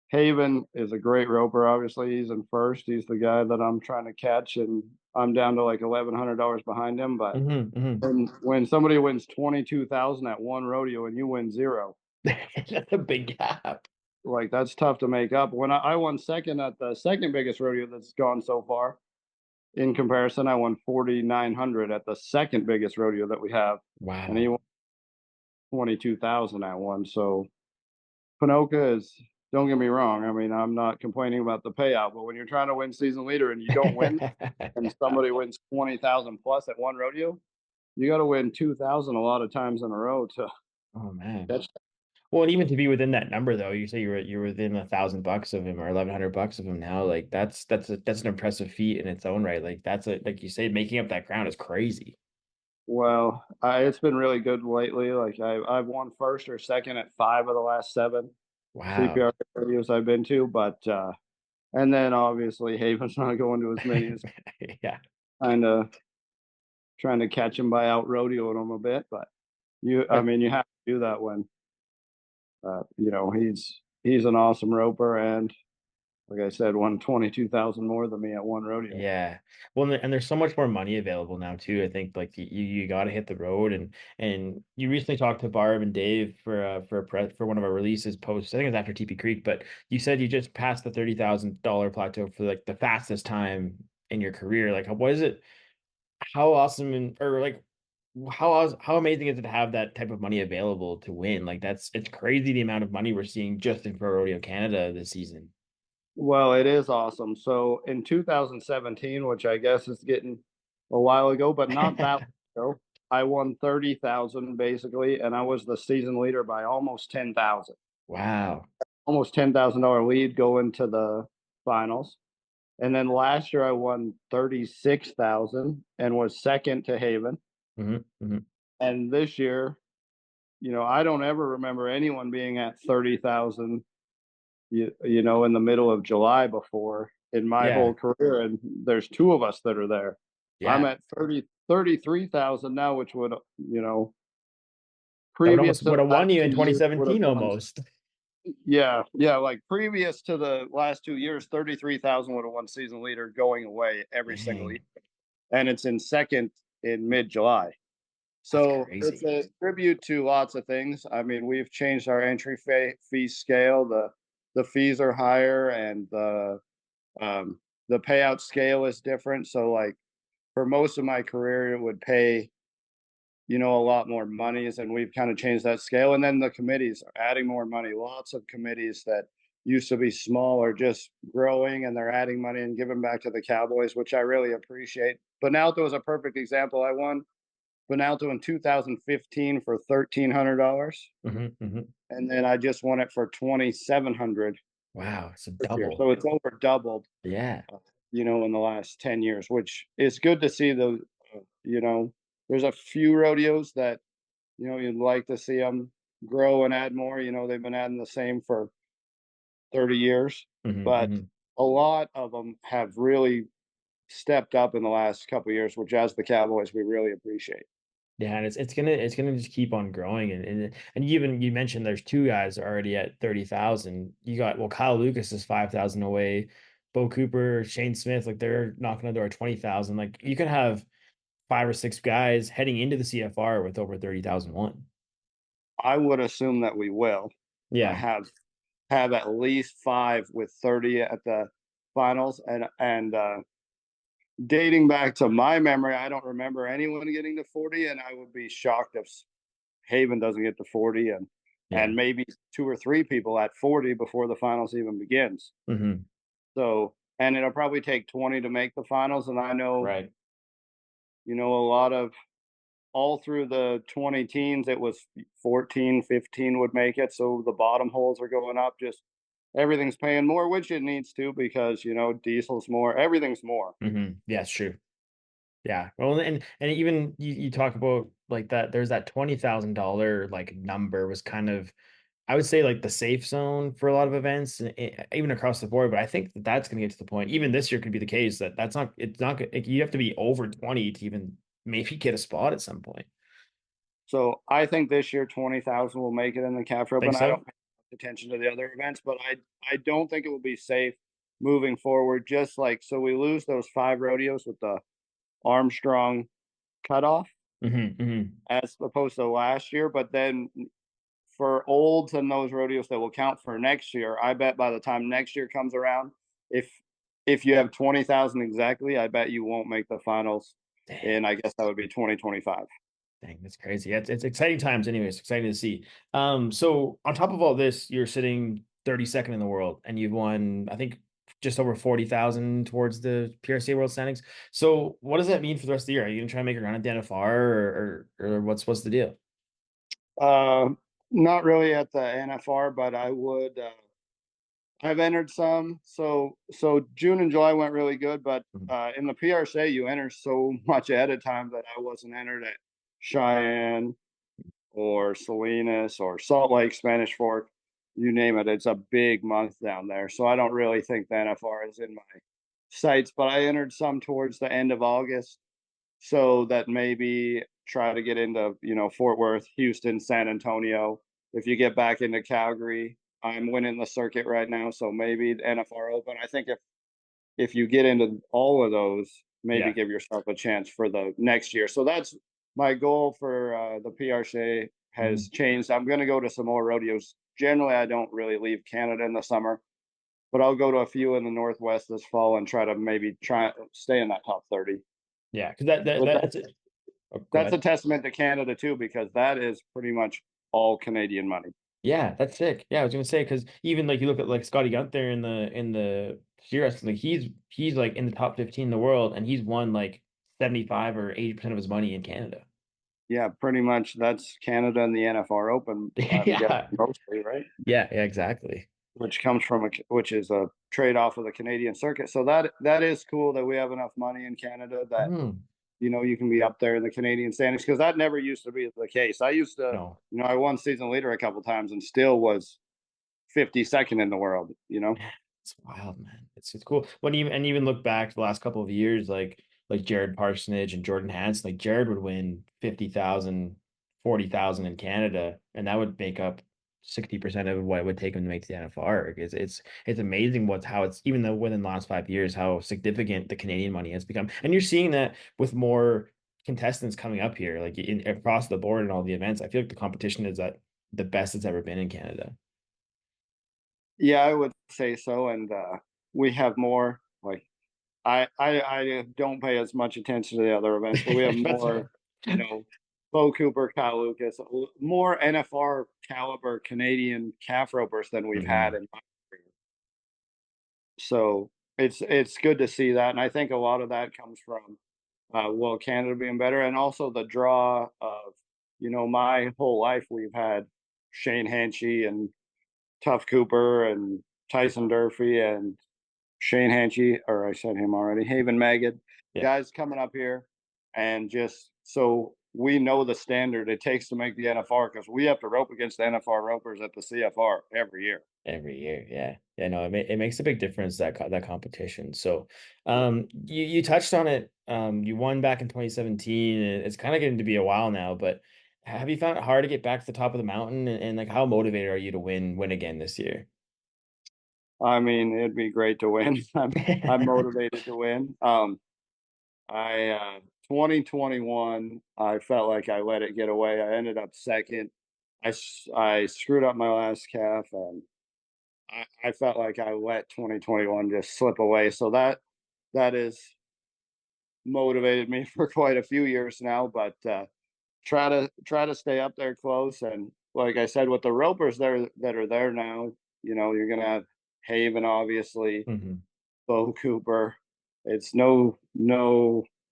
Haven is a great roper. Obviously, he's in first. He's the guy that I'm trying to catch, and I'm down to like $1,100 behind him. But Hmm. Hmm. when somebody wins 22,000 at one rodeo and you win zero, That's a big gap. like that's tough to make up. When I won second at the second biggest rodeo that's gone so far, in comparison, I won 4,900 at the second biggest rodeo that we have, and he Wow. won 22,000 at one. So Pinoca is. Don't get me wrong. I mean, I'm not complaining about the payout, but when you're trying to win season leader and you don't win, and somebody wins 20,000 plus at one rodeo, you got to win 2,000 a lot of times in a row to Oh man. catch. Well, and even to be within that number though, you say you're within $1,000 of him or 1,100 bucks of him now. Like that's an impressive feat in its own right. Like that's a like you say, making up that ground is crazy. Well, it's been really good lately. Like I've won first or second at 5 of the last 7 Wow. CPR rodeos I've been to, but and then obviously Haven's not going to as many as Yeah. kind of trying to catch him by out rodeoing him a bit. But I But mean, you have to do that when he's an awesome roper, and like I said, won 22,000 more than me at one rodeo. yeah. Well, and there's so much more money available now too. I think like you got to hit the road and you recently talked to Barb and Dave for a press for one of our releases posts. I think it was after TP Creek, but you said you just passed the $30,000 plateau for like the fastest time in your career. Like, what is it? How awesome and or like how amazing is it to have that type of money available to win? Like it's crazy the amount of money we're seeing just in Pro Rodeo Canada this season. Well, it is awesome. So in 2017, which I guess is getting a while ago, but not that long ago, I won 30,000 basically, and I was the season leader by almost 10,000. Wow. Almost $10,000 lead going to the finals. And then last year I won 36,000 and was second to Haven. Hmm. Hmm. And this year, I don't ever remember anyone being at 30,000, in the middle of July before in my whole Yeah. career. And there's two of us that are there. I'm Yeah. at 33,000 now, which would, That would previous almost to would the have won last you in 2 years would have 2017 won. almost. Yeah, yeah. Like previous to the last 2 years, 33,000 would have won season leader going away every single year. Dang. And it's in second in mid-July. That's So it's crazy. a tribute to lots of things. I mean, we've changed our entry fee scale. The fees are higher, and the payout scale is different. So, like for most of my career, it would pay a lot more monies, and we've kind of changed that scale. And then the committees are adding more money. Lots of committees that used to be small are just growing, and they're adding money and giving back to the Cowboys, which I really appreciate. Benalto is a perfect example. I won Benalto in 2015 for $1,300, Hmm. Hmm. and then I just won it for 2,700 Wow. It's a this year. double. So it's over doubled, Yeah. in the last 10 years, which is good to see. You know, there's a few rodeos that you'd like to see them grow and add more. They've been adding the same for 30 years, Hmm. but Hmm. a lot of them have really stepped up in the last couple of years, which as the Cowboys, we really appreciate. Yeah, and it's gonna just keep on growing, and even you mentioned there's two guys already at 30,000. You got, well, Kyle Lucas is 5,000 away, Bo Cooper, Shane Smith, like they're knocking on the door at 20,000. Like you could have five or six guys heading into the CFR with over 30,001. I would assume that we will Yeah. have at least five with 30 at the finals, and dating back to my memory, I don't remember anyone getting to 40, and I would be shocked if Haven doesn't get to 40, and Yeah. maybe two or three people at 40 before the finals even begins. Hmm. So, and it'll probably take 20 to make the finals. And I know, Right. a lot of all through the 20 teens, it was 14, 15 would make it. So the bottom holes are going up. Just everything's paying more, which it needs to because, diesel's more, everything's more. Hmm. Yeah, it's true. Yeah. Well, and even you talk about like that, there's that $20,000 like number was kind of, I would say, like the safe zone for a lot of events, even across the board. But I think that that's going to get to the point. Even this year could be the case that that's not. It's not. Like, you have to be over 20 to even maybe get a spot at some point. So I think this year 20,000 will make it in the Cafe Think Open. I so? don't pay attention to the other events, but I don't think it will be safe moving forward. Just like so, we lose those 5 rodeos with the Armstrong cutoff Hmm. Hmm. as opposed to last year. But then for olds and those rodeos that will count for next year, I bet by the time next year comes around, if if you have 20,000 exactly, I bet you won't make the finals. Dang. And I guess that would be 2025. Dang, that's crazy. Yeah, it's exciting times anyways. Exciting to see. So on top of all this, you're sitting 32nd in the world and you've won, I think, just over 40,000 towards the PRCA World Standings. So what does that mean for the rest of the year? Are you gonna try and make a run at the NFR, or what's the deal? Uh, Not really at the NFR, but I would. I've entered some. So June and July went really good, but Mhm. in the PRCA, you enter so much ahead of time that I wasn't entered at Cheyenne or Salinas or Salt Lake, Spanish Fork, you name it. It's a big month down there. So I don't really think the NFR is in my sights, but I entered some towards the end of August so that maybe try to get into, Fort Worth, Houston, San Antonio. If you get back into Calgary, I'm winning the circuit right now. So maybe the NFR Open. I think if you get into all of those, maybe Yeah. give yourself a chance for the next year. So that's my goal for the PRCA has Mhm. changed. I'm going to go to some more rodeos. Generally, I don't really leave Canada in the summer, but I'll go to a few in the Northwest this fall and try to maybe try stay in that top 30. Yeah, because that's it. Oh, go That's a ahead. testament to Canada too, because that is pretty much all Canadian money. Yeah, that's sick. Yeah, I was gonna say because even like you look at like Scotty Gunther in the steer wrestling, like he's like in the top 15 in the world, and he's won like 75 or 80% of his money in Canada. Yeah, pretty much that's Canada and the NFR Open, I'm guessing Yeah, mostly, right? yeah, exactly. Which comes from which is a trade off of the Canadian circuit. So that is cool that we have enough money in Canada that Hmm. you can be up there in the Canadian standings because that never used to be the case. I used to, No, I won season leader a couple times and still was 52nd in the world. man, it's wild, man. It's cool. Even look back the last couple of years, like Jared Parsonage and Jordan Hansen, like Jared would win 50,000, 40,000 in Canada, and that would make up 60% of what it would take him to make the NFR. It's amazing how it's even though within the last 5 years how significant the Canadian money has become. And you're seeing that with more contestants coming up here, like across the board in all the events. I feel like the competition is at the best it's ever been in Canada. Yeah, I would say so. And we have more like I don't pay as much attention to the other events, but we have That's more, fair. Bo Cooper, Kyle Lucas, more NFR caliber Canadian calf ropers than we've had Hmm. in my career. So it's good to see that, and I think a lot of that comes from Canada being better, and also the draw of my whole life we've had Shane Hanchy and Tough Cooper and Tyson Durfee and Shane Hanchy, or I said him already, Haven Magid, Yeah, guys coming up here, and just so we know the standard it takes to make the NFR because we have to rope against the NFR ropers at the CFR every year. every year. Yeah. Yeah, no, it makes a big difference that competition. So, you touched on it. You won back in 2017, and it's kind of getting to be a while now, but have you found it hard to get back to the top of the mountain and like how motivated are you to win again this year? I mean, it'd be great to win. I'm motivated to win. I 2021, I felt like I let it get away. I ended up second. I screwed up my last calf, and I felt like I let 2021 just slip away. So that is motivated me for quite a few years now. But try to stay up there close. And like I said, with the ropers there that are there now, you're gonna have Haven, obviously, Hmm. Bo Cooper. It's no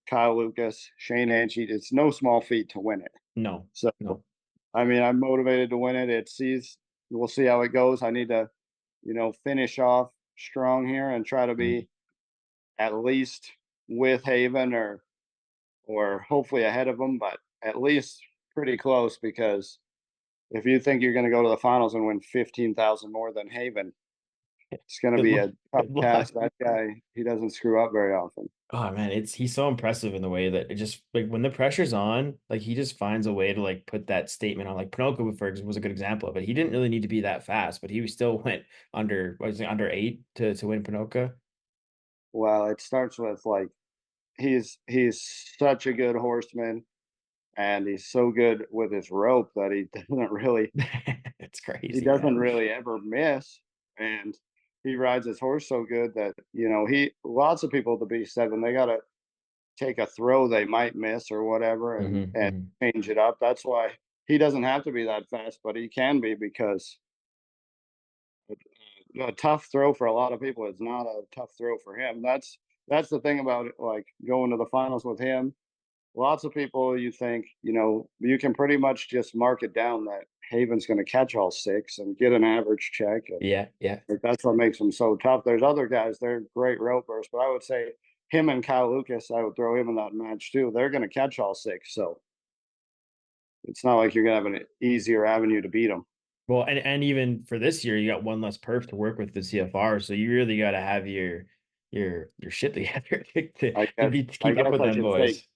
Kyle Lucas, Shane Hanchy. It's no small feat to win it. No, So no. I mean, I'm motivated to win it. We'll see how it goes. I need to, finish off strong here and try to Mhm. be at least with Haven or hopefully ahead of them, but at least pretty close because if you think you're going to go to the finals and win 15,000 more than Haven, it's going to Good be luck. a tough Good luck. task. That guy, he doesn't screw up very often. Oh man, he's so impressive in the way that it just like when the pressure's on, like he just finds a way to like put that statement on. Like Pinocchio, for example, was a good example of it. He didn't really need to be that fast, but he still went under what was it, under 8 to win Pinocchio. Well, it starts with like he's such a good horseman and he's so good with his rope that It's he crazy, doesn't man. really ever miss, and he rides his horse so good that he lots of people to be 7 they got to take a throw they might miss or whatever Hmm. and Hmm. change it up. That's why he doesn't have to be that fast, but he can be because a tough throw for a lot of people is not a tough throw for him. That's the thing about it, like going to the finals with him. Lots of people, you think, you can pretty much just mark it down that Haven's going to catch all 6 and get an average check. And Yeah, yeah. like, that's what makes him so tough. There's other guys, they're great ropers, but I would say him and Kyle Lucas, I would throw him in that match too. They're going to catch all 6. So it's not like you're going to have an easier avenue to beat them. Well, and even for this year, you got one less perf to work with the CFR, so you really got to have your shit together I to guess, to I keep up guess with I them should say, boys.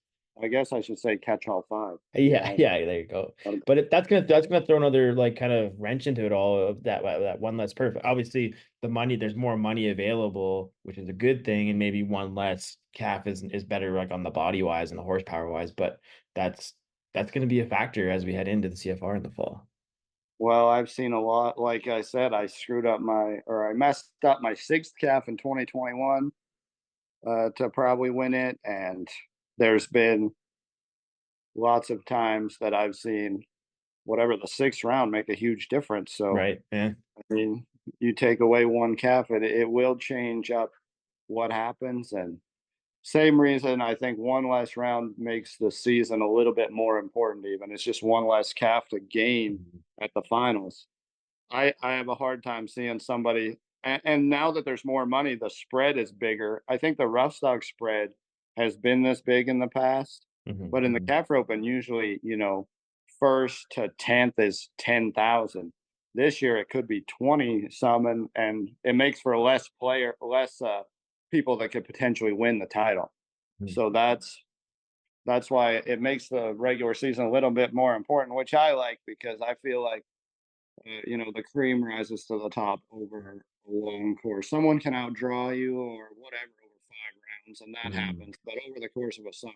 I guess I should say catch all 5. Yeah, yeah, there you go. I, But that's gonna throw another like kind of wrench into it all of that one less perfect. Obviously, there's more money available, which is a good thing, and maybe one less calf is better like on the body wise and the horsepower wise. But that's that's gonna be a factor as we head into the CFR in the fall. Well, I've seen a lot. Like I said, I messed up my 6th calf in 2021 to probably win it. And there's been lots of times that I've seen whatever the sixth round make a huge difference. So Right. Yeah. I mean, you take away one calf, it will change up what happens. And same reason I think one less round makes the season a little bit more important. Even it's just one less calf to gain Mhm. at the finals. I have a hard time seeing somebody, and now that there's more money, the spread is bigger. I think the rough stock spread has been this big in the past, Mhm. but in the Mhm. calf roping, usually, first to 10th is 10,000. This year it could be 20 some, and it makes for less people that could potentially win the title. Mhm. So that's why it makes the regular season a little bit more important, which I like because I feel like the cream rises to the top over a long course. Someone can outdraw you or whatever over 5 rounds, and that Mhm. happens. But over the course of a summer,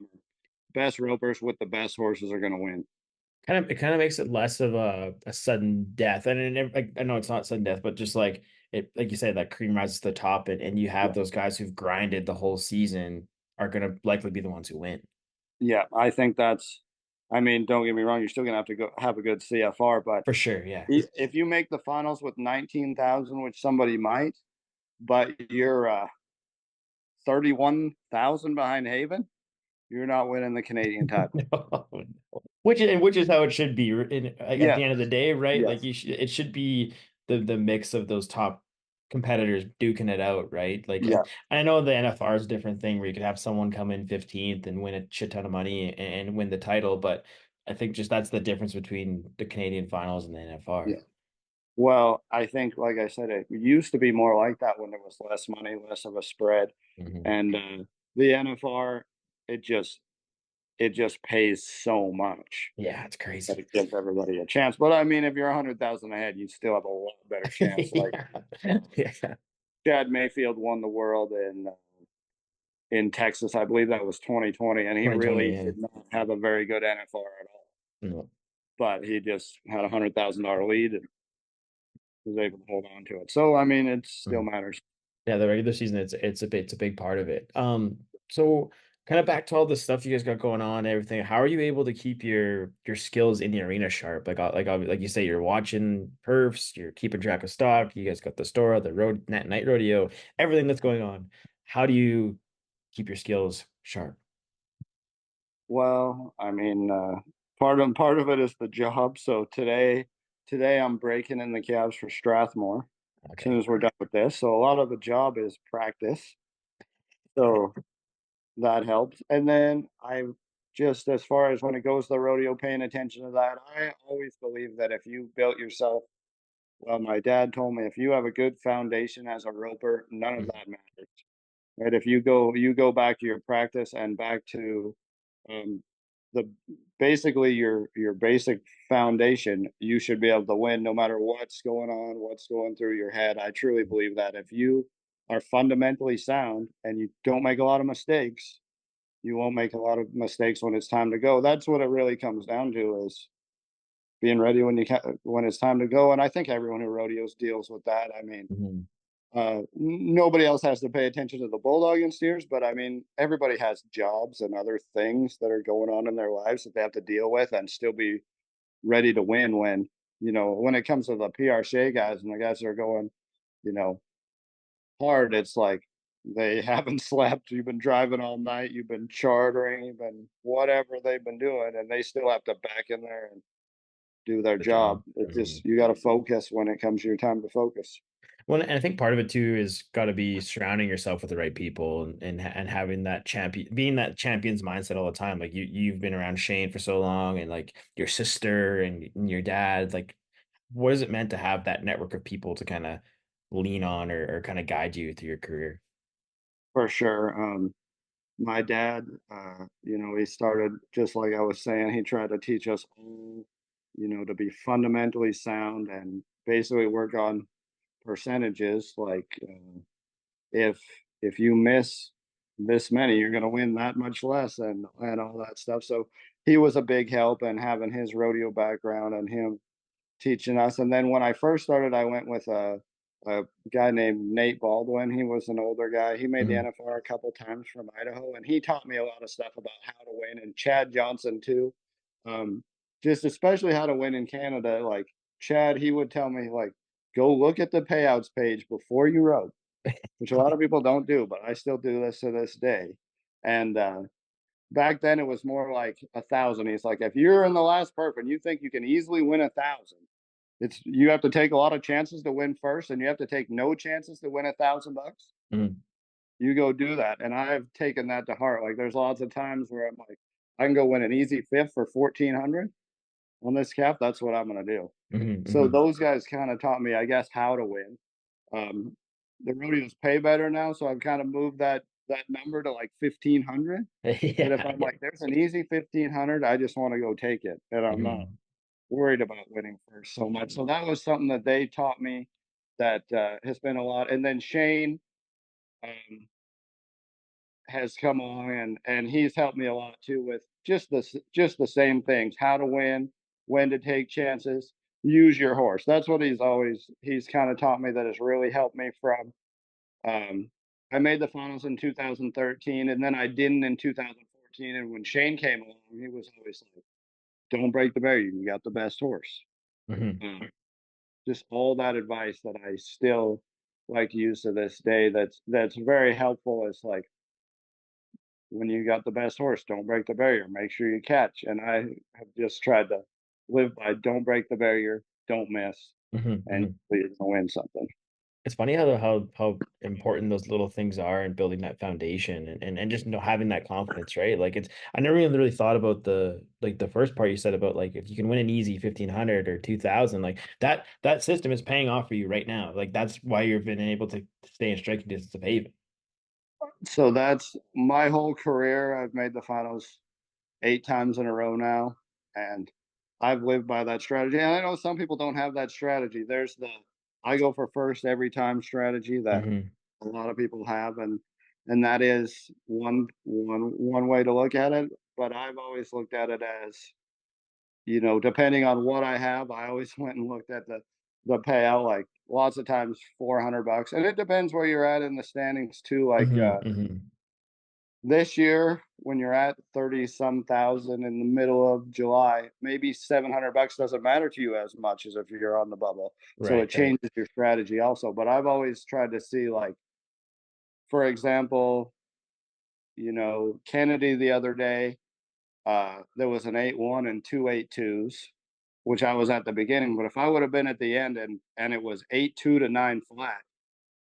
best ropers with the best horses are going to win. It kind of makes it less of a sudden death. And I know it's not sudden death, but just like it, like you said, that cream rises to the top, and you have Yeah, those guys who've grinded the whole season are gonna likely be the ones who win. yeah. I think that's. I mean, don't get me wrong. You're still going to have to go have a good CFR, but For sure, yeah. if you make the finals with 19,000, which somebody might, but you're 31,000 behind Haven, you're not winning the Canadian title. No, no. Which is how it should be at Yeah. the end of the day, right? Like Yes. it should be the mix of those top competitors duking it out, right? Like Yeah. I know the NFR is a different thing where you could have someone come in 15th and win a shit ton of money and win the title, but I think just that's the difference between the Canadian finals and the Yeah. NFR. Well, I think, like I said, it used to be more like that when there was less money, less of a spread, Mhm. and the NFR, it just it just pays so much Yeah, it's that crazy. it gives everybody a chance. But I mean, if you're 100,000 ahead, you still have a lot better chance. Like Yeah. um, Yeah. Chad Mayfield won the world in Texas, I believe that was 2020, and he 2020, really yeah. did not have a very good NFR at all. No. But he just had $100,000 lead and was able to hold on to it. So I mean, it still Mhm. matters. Yeah, the regular season it's a big part of it. So kind of back to all the stuff you guys got going on, and everything. How are you able to keep your skills in the arena sharp? Like you say, you're watching perfs, you're keeping track of stock. You guys got the store, the road night rodeo, everything that's going on. How do you keep your skills sharp? Well, I mean, part of it is the job. So today I'm breaking in the cabs for Strathmore as soon Okay. as we're done with this. So a lot of the job is practice. So that helps. And then I just as far as when it goes to the rodeo, paying attention to that, I always believe that if you built yourself, well, my dad told me if you have a good foundation as a roper, none of Mhm. that matters. Right? If you go back to your practice and back to um, the basically your basic foundation, you should be able to win no matter what's going on, what's going through your head. I truly believe that if you are fundamentally sound and you don't make a lot of mistakes, you won't make a lot of mistakes when it's time to go. That's what it really comes down to is being ready when it's time to go. And I think everyone who rodeos deals with that. I mean, Mhm. nobody else has to pay attention to the bulldog and steers, but I mean, everybody has jobs and other things that are going on in their lives that they have to deal with and still be ready to win when it comes to the PRCA guys and the guys that are going, you know, hard, it's like they haven't slept. You've been driving all night, you've been chartering, you've been whatever they've been doing, and they still have to back in there and do their The job. job. It Mhm. just, you got to focus when it comes to your time to focus. Well, and I think part of it too is got to be surrounding yourself with the right people and having that champion, being that champion's mindset all the time. Like you've been around Shane for so long, and like your sister and your dad. Like, what is it meant to have that network of people to kind of lean on or kind of guide you through your career? For sure. My dad, he started just like I was saying, he tried to teach us all, to be fundamentally sound and basically work on percentages. Like if if you miss this many, you're going to win that much less, and all that stuff. So he was a big help, and having his rodeo background and him teaching us. And then when I first started, I went with a guy named Nate Baldwin. He was an older guy. He made the Mhm. NFR a couple times from Idaho, and he taught me a lot of stuff about how to win. And Chad Johnson too. Um, just especially how to win in Canada. Like Chad, he would tell me like, go look at the payouts page before you rope, which a lot of people don't do, but I still do this to this day. And back then it was more like 1,000. He's like, if you're in the last perf and you think you can easily win 1,000, it's you have to take a lot of chances to win first, and you have to take no chances to win $1,000 bucks. Mm. You go do that, and I've taken that to heart. Like, there's lots of times where I'm like, I can go win an easy fifth for 1,400 on this cap. That's what I'm gonna do. Hmm. So Hmm. those guys kind of taught me, I guess, how to win. Um, the rodeos pay better now, so I've kind of moved that number to like 1,500. That if Yeah, I'm yeah. like, there's an easy 1,500, I just want to go take it, and I'm not Hmm. worried about winning first so much. So that was something that they taught me that has been a lot. And then Shane um, has come on, and he's helped me a lot too with just the same things: how to win, when to take chances, use your horse. That's what he's kind of taught me, that has really helped me from. Um, I made the finals in 2013, and then I didn't in 2014. And when Shane came along, he was always like, "Don't break the barrier. You got the best horse." Hmm. Um, just all that advice that I still like to use to this day. That's very helpful. It's like, when you got the best horse, don't break the barrier. Make sure you catch. And I have just tried to live by don't break the barrier, don't miss, Hmm. and Hmm. you're gonna win something. It's funny how important those little things are in building that foundation and just having that confidence, right? Like it's I never even really thought about the first part you said about like if you can win an easy 1,500 or 2,000, like that system is paying off for you right now. Like that's why you've been able to stay in striking distance of Haven. So that's my whole career. I've made the finals 8 times in a row now, and I've lived by that strategy. And I know some people don't have that strategy. There's the I go for first every time strategy that Hmm. a lot of people have, and that is one way to look at it. But I've always looked at it as, depending on what I have, I always went and looked at the payout, like lots of times $400, and it depends where you're at in the standings too. Like Hmm. Hmm. this year, when you're at 30 some thousand in the middle of July, maybe $700 doesn't matter to you as much as if you're on the bubble. So it Right, right. changes your strategy also. But I've always tried to see, like, for example, Kennedy the other day, there was an 8-1 and two 8-2s, which I was at the beginning. But if I would have been at the end and it was 8-2 to 9 flat,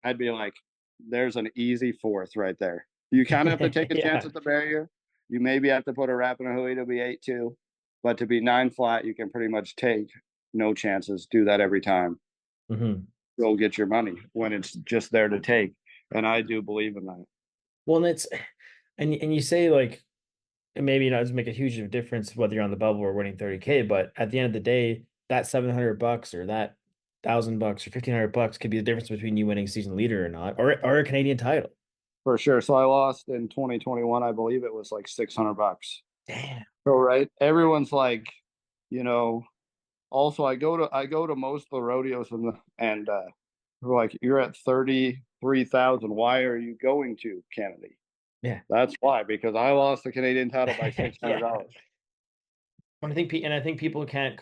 I'd be like, there's an easy fourth right there. You kind of have to take a chance Yeah. at the barrier. You maybe have to put a wrap in a hui to be 8-2, but to be 9 flat, you can pretty much take no chances. Do that every time. Hmm. Go get your money when it's just there to take. And I do believe in that. Well, and it's and you say like and maybe it doesn't make a huge difference whether you're on the bubble or winning 30K, but at the end of the day, that $700 or that $1,000 or $1,500 could be the difference between you winning season leader or not, or a Canadian title. For sure. So I lost in 2021. I believe it was like $600. Damn. So right, everyone's like, you know. Also, I go to most of the rodeos and they're like, you're at 33,000. Why are you going to Kennedy? Yeah. That's why, because I lost the Canadian title by six hundred Yeah. dollars. And I think people can't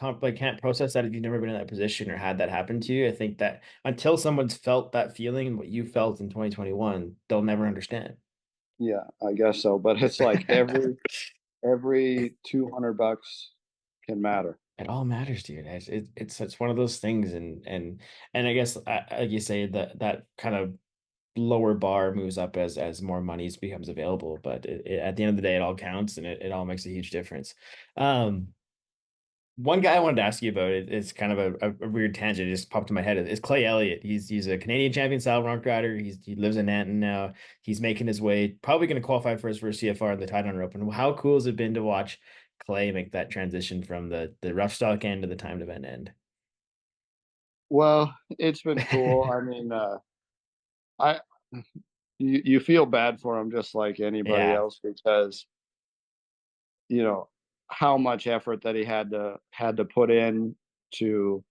process that if you've never been in that position or had that happen to you. I think that until someone's felt that feeling, what you felt in 2021, they'll never understand. Yeah, I guess so. But it's like every $200 can matter. It all matters, dude. It's one of those things, and I guess like you say that kind of lower bar moves up as more money becomes available. But at the end of the day, it all counts, and it all makes a huge difference. Um, One guy I wanted to ask you about it's kind of a weird tangent. It just popped in my head. Is Clay Elliott. He's a Canadian champion saddle bronc rider. He lives in Nanton now. He's making his way, probably going to qualify for his first CFR in the Tie Down Open. How cool has it been to watch Clay make that transition from the rough stock end to the timed event end? Well, it's been cool. I mean, I you feel bad for him just like anybody Yeah. else, because you know how much effort that he had to put in to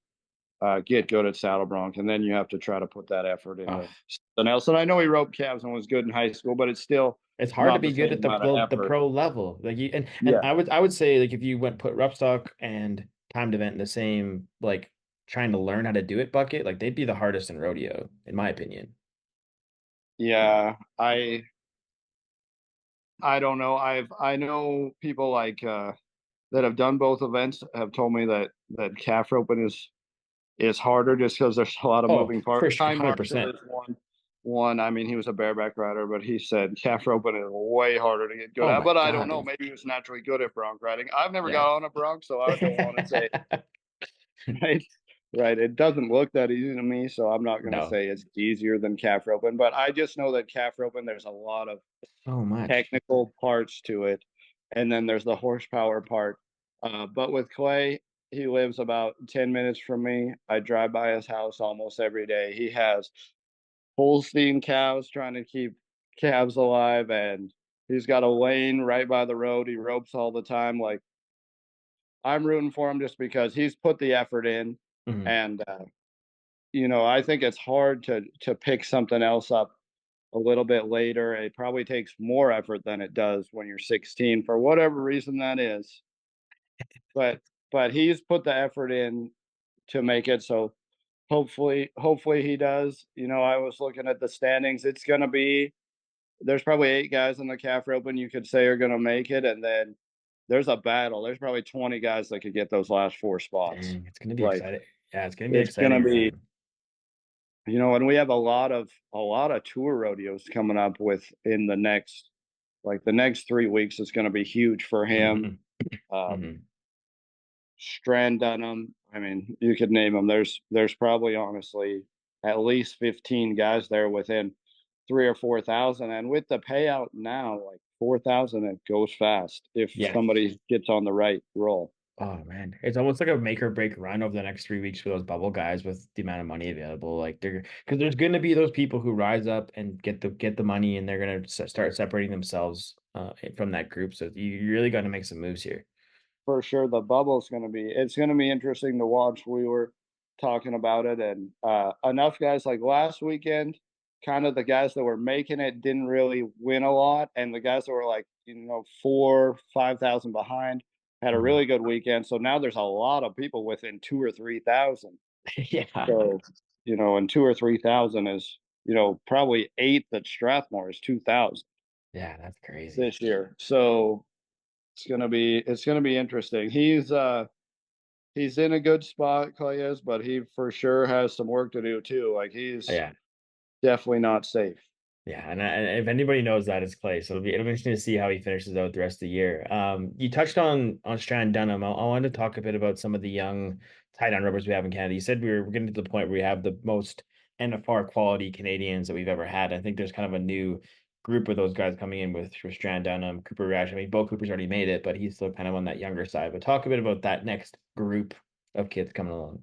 get good at saddle bronc, and then you have to try to put that effort Oh, into something else. And I know he roped calves and was good in high school, but it's still It's hard to not the be good same at amount of the effort. pro level. Like you and Yeah. I would say like if you went put rough stock and timed event in the same like trying to learn how to do it bucket, like they'd be the hardest in rodeo, in my opinion. Yeah, I don't know. I know people like that have done both events have told me that calf roping is harder just because there's a lot of Oh, moving for parts. sure, Ty Marshall 100%. is one. I mean, he was a bareback rider, but he said calf roping is way harder to get good Oh at. my But I don't God, know. dude. Maybe he was naturally good at bronc riding. I've never Yeah. got on a bronc, so I don't want to say right. Right. It doesn't look that easy to me, so I'm not going to No, say it's easier than calf roping. But I just know that calf roping, there's a lot of so much. technical parts to it, and then there's the horsepower part. But with Clay, he lives about 10 minutes from me. I drive by his house almost every day. He has Holstein cows trying to keep calves alive, and he's got a lane right by the road. He ropes all the time. Like I'm rooting for him just because he's put the effort in, Mhm. and I think it's hard to pick something else up a little bit later. It probably takes more effort than it does when you're 16 for whatever reason that is. But he's put the effort in to make it. So hopefully he does. I was looking at the standings. It's going to be there's probably 8 guys in the calf roping you could say are going to make it, and then there's a battle. There's probably 20 guys that could get those last 4 spots. Dang, it's gonna be Like exciting. Yeah, it's gonna be it's going to exciting, be man. and we have a lot of tour rodeos coming up in the next 3 weeks is going to be huge for him. Hmm. Um, Hmm. Strand Dunham. I mean, you could name them. There's probably honestly at least 15 guys there within 3 or 4 thousand, and with the payout now, like 4,000, it goes fast if Yeah. somebody gets on the right roll. Oh man, it's almost like a make or break run over the next 3 weeks for those bubble guys with the amount of money available. Like they're because there's going to be those people who rise up and get the money, and they're going to start separating themselves from that group. So you really got to make some moves here. For sure, the bubble's going to be it's going to be interesting to watch. We were talking about it, and enough guys like last weekend, kind of the guys that were making it didn't really win a lot, and the guys that were like 4,000-5,000 behind had a Mhm. really good weekend. So now there's a lot of people within 2 or 3 thousand. Yeah, So and 2 or 3 thousand is probably eighth at Strathmore is 2,000 yeah, that's crazy. this year. So it's gonna be interesting. He's in a good spot, Clay is, but he for sure has some work to do too. Like he's Yeah. definitely not safe. Yeah, and if anybody knows that, it's Clay. So it'll be interesting to see how he finishes out the rest of the year. You touched on Strand Dunham. I wanted to talk a bit about some of the young tie down rubbers we have in Canada. You said we're getting to the point where we have the most NFR quality Canadians that we've ever had. I think there's kind of a new group of those guys coming in with for Strand Dunham, Cooper Rash. I mean, Bo Cooper's already made it, but he's still kind of on that younger side. But talk a bit about that next group of kids coming along.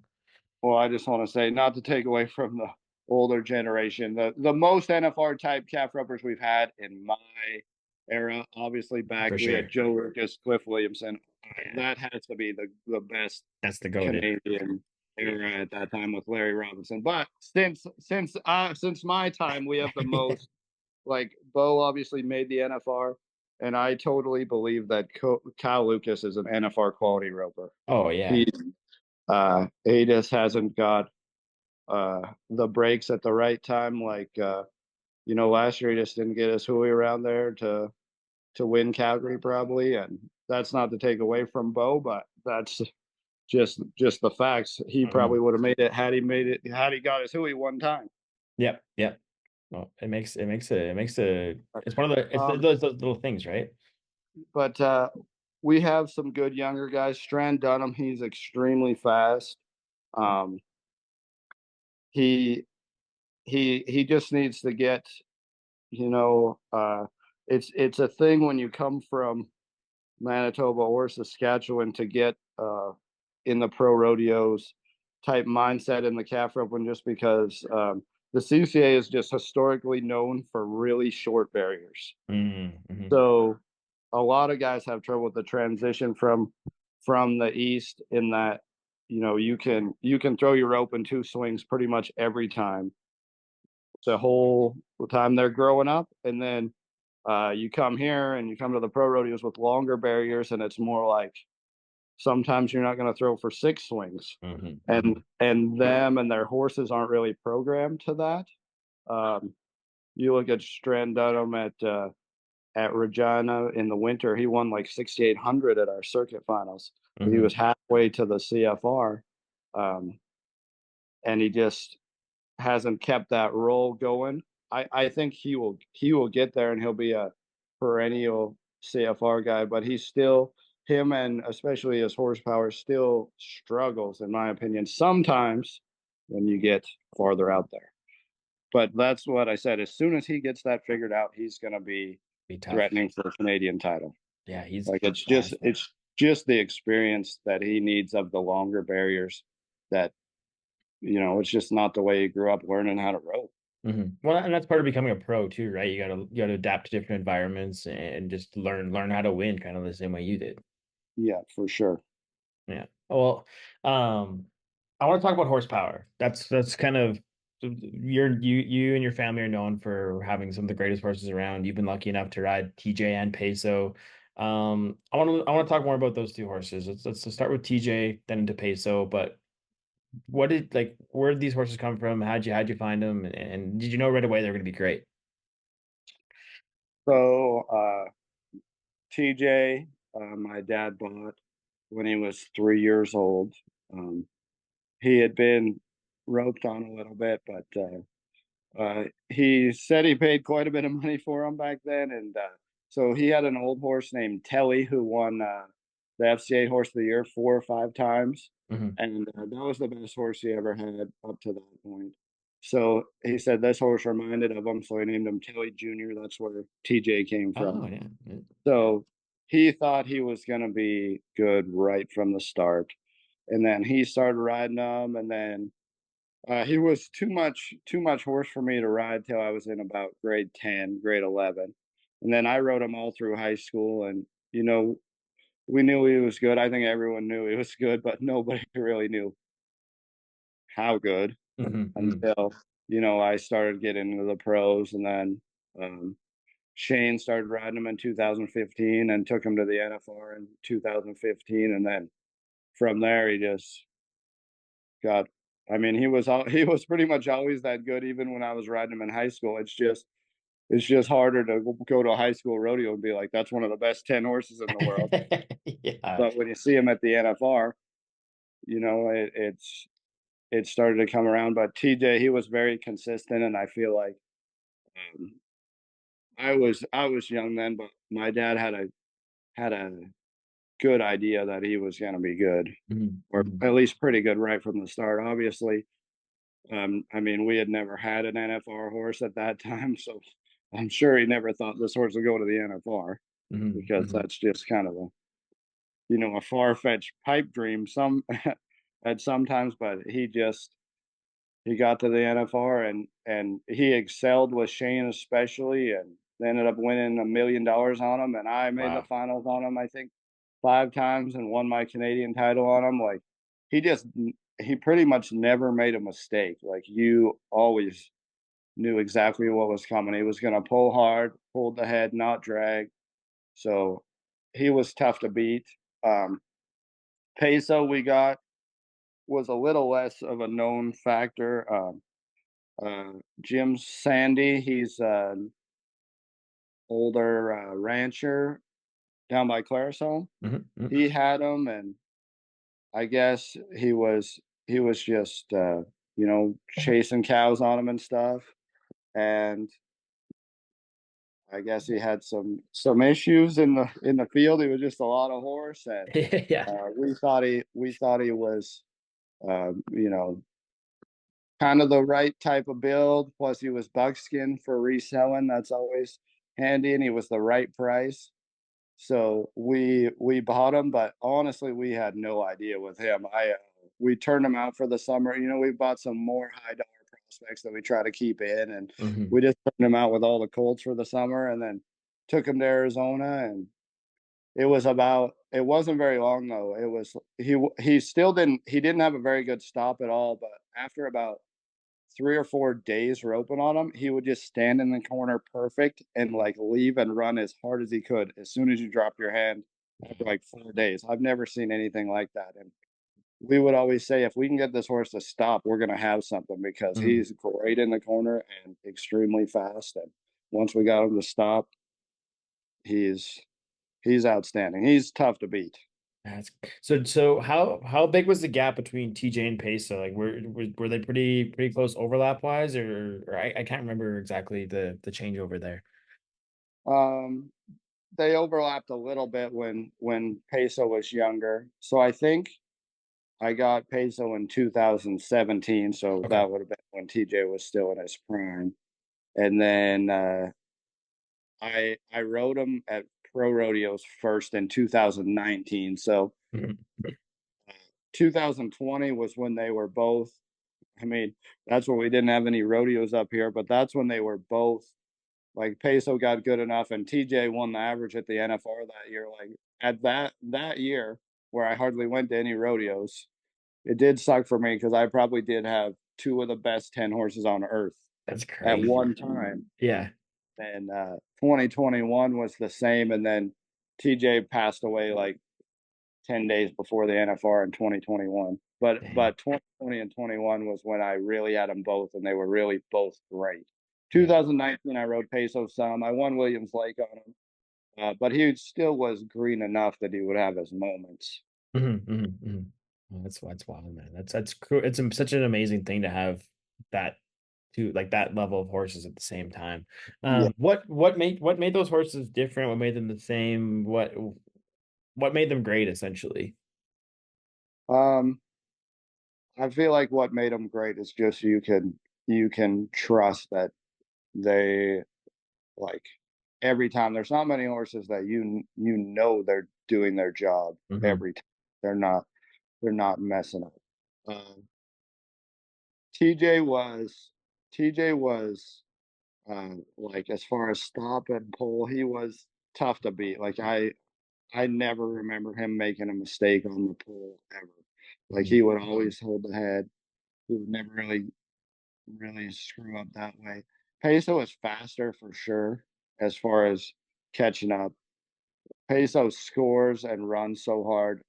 Well, I just want to say, not to take away from the older generation, the most NFR type calf rubbers we've had in my era. Obviously, back For we had sure. Joe Lucas, Cliff Williamson. Yeah, That has to be the best that's the goated. Canadian era at that time with Larry Robinson. But since my time, we have the most. Like Bo obviously made the NFR, and I totally believe that Kyle Lucas is an NFR quality roper. Oh yeah. He he just hasn't got the breaks at the right time. Like last year he just didn't get his hooey around there to win Calgary probably, and that's not to take away from Bo, but that's just the facts. He Mhm. probably would have made it had he got his hooey one time. Yep, yep. Well, it's one of the it's Um, those little things, right? but we have some good younger guys. Strand Dunham, he's extremely fast. Um, he he just needs to get you know it's a thing when you come from Manitoba or Saskatchewan to get in the pro rodeos type mindset in the calf roping, just because the CCA is just historically known for really short barriers. Mm-hmm. So a lot of guys have trouble with the transition from the east, in that you can throw your rope in 2 swings pretty much every time the whole time they're growing up, and then You come here and you come to the pro rodeos with longer barriers, and it's more like sometimes you're not going to throw for 6 swings, and them and their horses aren't really programmed to that. You look at Strand Dunham at Regina in the winter. He won like 6,800 at our circuit finals. He was halfway to the CFR, um, and he just hasn't kept that roll going. I think he will get there and he'll be a perennial CFR guy, but he's still him, and especially his horsepower still struggles in my opinion sometimes when you get farther out there. But that's what I said. As soon as he gets that figured out, he's going to be Be tough. threatening for a Canadian title. Yeah, he's Like fast. it's just the experience that he needs of the longer barriers that it's just not the way he grew up learning how to rope. Well, and that's part of becoming a pro too, right? You gotta adapt to different environments and just learn how to win, kind of the same way you did. Yeah, for sure. Yeah. Well, I want to talk about horsepower. That's kind of you and your family are known for having some of the greatest horses around. You've been lucky enough to ride TJ and Peso. I want to talk more about those two horses. Let's start with TJ, then into Peso. But where did these horses come from? How'd you find them? And did you know right away they're going to be great? So TJ, my dad bought when he was 3 years old. He had been roped on a little bit, but he said he paid quite a bit of money for him back then, and so he had an old horse named Telly who won the FCA Horse of the Year 4 or 5 times, Hmm. and that was the best horse he ever had up to that point. So he said this horse reminded of him, so he named him Telly Jr. That's where TJ came Oh from. yeah. Yeah. So he thought he was going to be good right from the start, and then he started riding them, and then he was too much horse for me to ride till I was in about grade 10, grade 11. And then I rode him all through high school, and you know, we knew he was good. I think everyone knew he was good, but nobody really knew how good Hmm. until, I started getting into the pros, and then um, Shane started riding him in 2015 and took him to the NFR in 2015, and then from there he just got. I mean, he was pretty much always that good, even when I was riding him in high school. It's just harder to go to a high school rodeo and be like, that's one of the best 10 horses in the world. Yeah. But when you see him at the NFR, it started to come around. But TJ, he was very consistent, and I feel like um, I was young then, but my dad had a good idea that he was going to be good, or Hmm. at least pretty good right from the start. Obviously, I mean, we had never had an NFR horse at that time, so I'm sure he never thought this horse would go to the NFR, Hmm. because Hmm. that's just kind of a far-fetched pipe dream at sometimes. But he got to the NFR, and he excelled with Shane especially, and they ended up winning $1 million on him, and I made the Wow. finals on him I think 5 times and won my Canadian title on him. Like, he just he pretty much never made a mistake. Like, you always knew exactly what was coming. He was going to pull hard, hold the head, not drag. So he was tough to beat. Um, Peso we got was a little less of a known factor. Jim Sandy, he's an older rancher down by Clarisholm. Hmm. He had him, and I guess he was just chasing cows on him and stuff. And I guess he had some issues in the field. He was just a lot of horse, and Yeah. we thought he was, you know, kind of the right type of build. Plus, he was buckskin for reselling. That's always handy, and he was the right price. So we bought him, but honestly, we had no idea with him. We turned him out for the summer. We bought some more high dollar prospects that we try to keep in, and Hmm. we just turned him out with all the colts for the summer, and then took him to Arizona. And it wasn't very long though. It was he still didn't have a very good stop at all, but after about 3 or 4 days roping on him, he would just stand in the corner perfect and like leave and run as hard as he could as soon as you drop your hand after like 4 days. I've never seen anything like that. And we would always say, if we can get this horse to stop, we're going to have something because Mhm. he's great in the corner and extremely fast. And once we got him to stop, he's he's outstanding. He's tough to beat. That's so how big was the gap between TJ and Peso? Like were they pretty close overlap wise, or I can't remember exactly the changeover there. Um, they overlapped a little bit when Peso was younger. So I think I got Peso in 2017, so Okay. that would have been when TJ was still in his prime. And then I rode him at pro rodeos first in 2019. So Mhm. 2020 was when they were both. I mean, that's when we didn't have any rodeos up here, but that's when they were both like Peso got good enough, and TJ won the average at the NFR that year. Like at that year, where I hardly went to any rodeos, it did suck for me because I probably did have two of the best 10 horses on earth That's at crazy. one time. Yeah. And 2021 was the same, and then TJ passed away like 10 days before the NFR in 2021. Dang. But 2020 and 21 was when I really had them both, and they were really both great. Yeah. 2019, I rode Peso some. I won Williams Lake on him, but he still was green enough that he would have his moments. Oh, that's wild, man. That's cool. It's such an amazing thing to have that to like that level of horses at the same time. Yeah. What made those horses different? What made them the same? What made them great essentially? Um, I feel like what made them great is just you can trust that they like every time. There's not many horses that they're doing their job Hmm. every time. They're not they're not messing up. Um, TJ was TJ was like as far as stop and pull, he was tough to beat. Like I never remember him making a mistake on the pull ever. Like Hmm. he would always hold the head. He would never really screw up that way. Peso is faster for sure as far as catching up. Peso scores and runs so hard.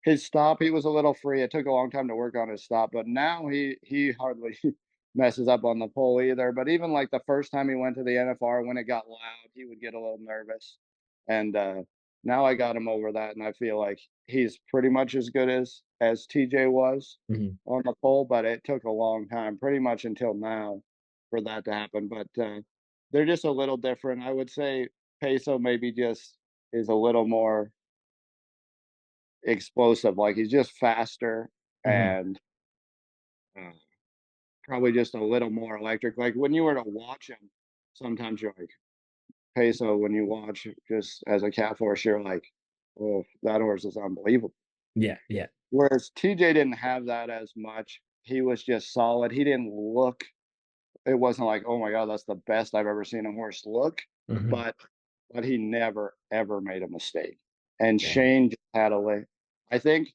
His stop, he was a little free. It took a long time to work on his stop, but now he hardly messes up on the pole either. But even like the first time he went to the NFR, when it got loud, he would get a little nervous. And now I got him over that, and I feel like he's pretty much as good as TJ was Hmm. on the pole. But it took a long time, pretty much until now, for that to happen. But they're just a little different. I would say Peso maybe just is a little more explosive. Like he's just faster Hmm. and uh, probably just a little more electric. Like when you were to watch him, sometimes you're like Peso. When you watch just as a cat horse, you're like, oh, that horse is unbelievable. Yeah, yeah. Whereas TJ didn't have that as much. He was just solid. He didn't look. It wasn't like, oh my god, that's the best I've ever seen a horse look. Hmm. But but he never ever made a mistake. And Dang. Shane just had a way. I think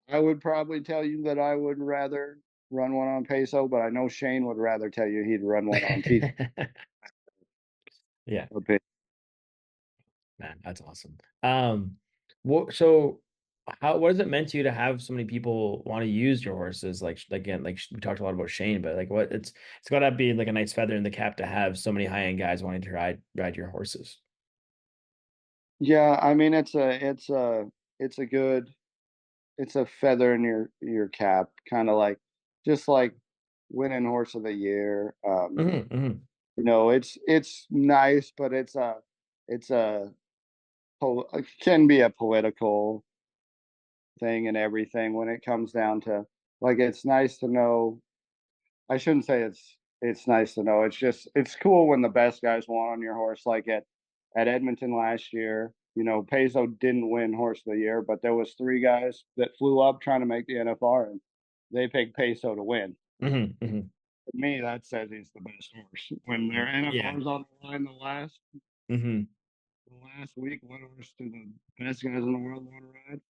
I would probably tell you that I would rather run one on Peso, but I know Shane would rather tell you he'd run one on TJ. Yeah. or Pe- Man, that's awesome. So what has it meant to you to have so many people want to use your horses? Like again, like we talked a lot about Shane, but like it's got to be like a nice feather in the cap to have so many high end guys wanting to ride your horses. Yeah, I mean it's a good it's a feather in your cap, kind of like just like winning horse of the year. Hmm. Hmm. It's nice, but it's a it can be a political thing and everything when it comes down to like it's nice to know. I shouldn't say it's nice to know. It's just it's cool when the best guys won on your horse. Like at Edmonton last year, Peso didn't win horse of the year, but there was three guys that flew up trying to make the NFR, and they picked Peso to win. Hmm. Hmm. To me, that says he's the best horse. When their Yeah. NFR's on the line, Hmm. the last week, what horse do the best guys in the world want to ride?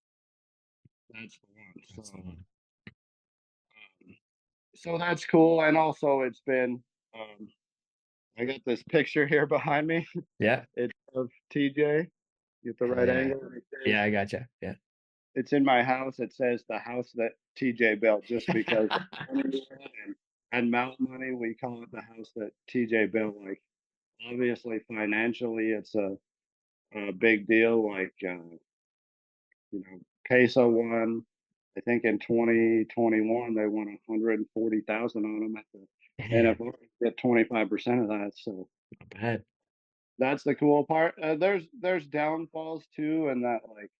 That's the one. So That's the one. so that's cool. And also it's been, I got this picture here behind me. Yeah. It's of TJ. Get the Hell right yeah. angle. Yeah, I gotcha. Yeah. It's in my house. It says the house that TJ built just because of money and mount money. We call it the house that TJ built. Like, obviously, financially, it's a big deal. Like, Peso won, I think in 2021, they won 140,000 on them at the Yeah, NFL. Get 25% of that. So not bad. that's the cool part. There's downfalls too, and that, like,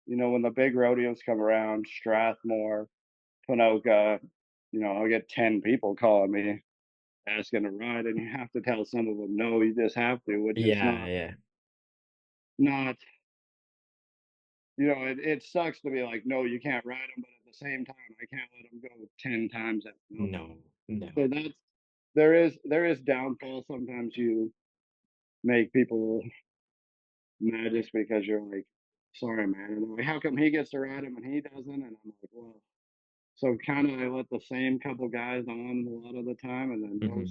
when the big rodeos come around, Strathmore, Pinoca, I'll get 10 people calling me asking to ride, and you have to tell some of them no, you just have to, which is Yeah, yeah. not, it sucks to be like, no, you can't ride them, but at the same time, I can't let them go 10 times at Pinoca. No, no. So there is downfall. Sometimes you make people mad just because you're like, sorry, man. And they're like, how come he gets to ride him and he doesn't? And I'm like, well, so kind of I let the same couple guys on a lot of the time, and then Hmm.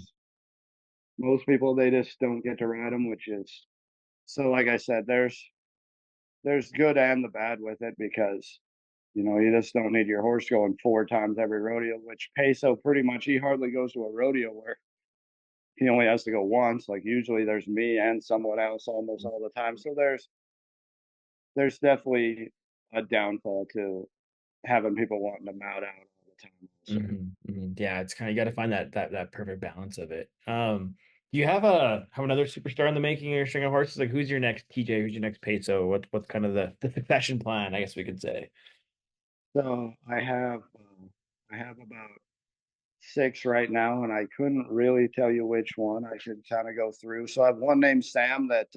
most people they just don't get to ride them, which is so. Like I said, there's good and the bad with it because you just don't need your horse going 4 times every rodeo. Which Peso pretty much he hardly goes to a rodeo where he only has to go once. Like usually there's me and someone else almost all the time. So there's definitely a downfall to having people wanting to mount out all the time. So Yeah, it's kind of you got to find that perfect balance of it. Do you have another superstar in the making or string of horses? Like who's your next TJ? Who's your next Peso? What's kind of the succession plan? I guess we could say. so I have about 6 right now, and I couldn't really tell you which one. I should kind of go through. So I have one named Sam that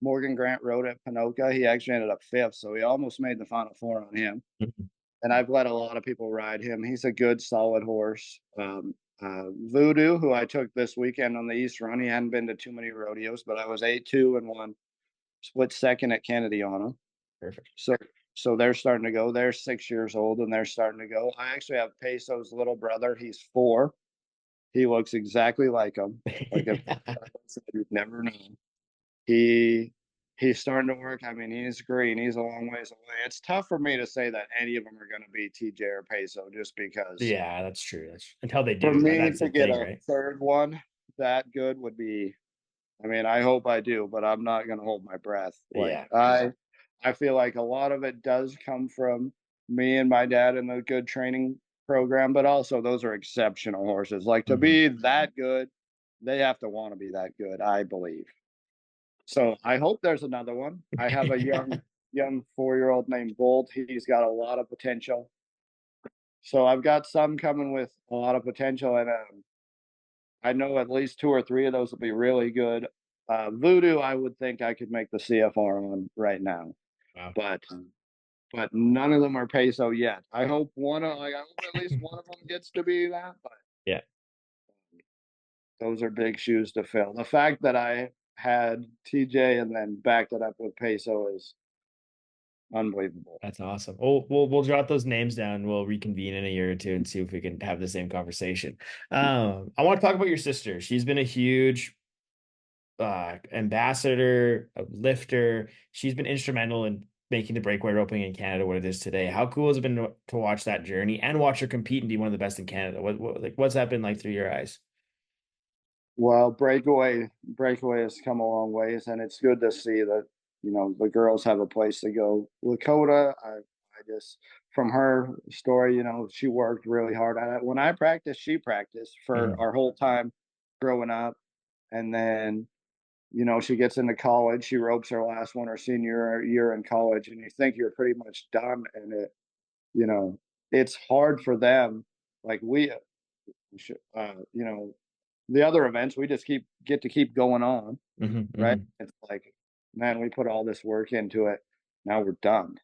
Morgan Grant rode at Pinoca. He actually ended up fifth, so he almost made the final four on him. Mhm. And I've let a lot of people ride him. He's a good, solid horse. Voodoo, who I took this weekend on the East Run, he hadn't been to too many rodeos, but I was 8-2 and won split second at Kennedy on him. Perfect. So so they're starting to go. They're 6 years old and they're starting to go. I actually have Peso's little brother. He's 4. He looks exactly like him. Like if you'd never know. He he's starting to work. I mean, he's green. He's a long ways away. It's tough for me to say that any of them are going to be TJ or Peso, just because Yeah, that's true. That's until they for do. me That's to the get thing, a right? third one that good would be. I mean, I hope I do, but I'm not going to hold my breath. Like Yeah. I feel like a lot of it does come from me and my dad and the good training program, but also those are exceptional horses. Like to Hmm. be that good, they have to want to be that good, I believe. So I hope there's another one. I have a young 4-year-old named Bolt. He's got a lot of potential. So I've got some coming with a lot of potential, and I know at least 2 or 3 of those will be really good. Voodoo, I would think I could make the CFR on right now, Wow. but none of them are peso yet. I hope I hope at least one of them gets to be that. But Yeah, those are big shoes to fill. The fact that I had TJ and then backed it up with peso is unbelievable. that's awesome. We'll jot those names down. We'll reconvene in a year or two and see if we can have the same conversation. I want to talk about your sister. She's been a huge ambassador, a lifter. She's been instrumental in making the breakaway roping in Canada what it is today. How cool has it been to watch that journey and watch her compete and be one of the best in Canada? What's that been like through your eyes? Well, breakaway has come a long ways, and it's good to see that the girls have a place to go. Lakota, I just from her story, she worked really hard at it. When I practiced, she practiced for Mhm. our whole time growing up, and then she gets into college. She ropes her last one her senior year in college, and you think you're pretty much done, and you know it's hard for them. Like the other events we just get to keep going on, Mhm. right? Mhm. It's like, man, we put all this work into it. Now we're done.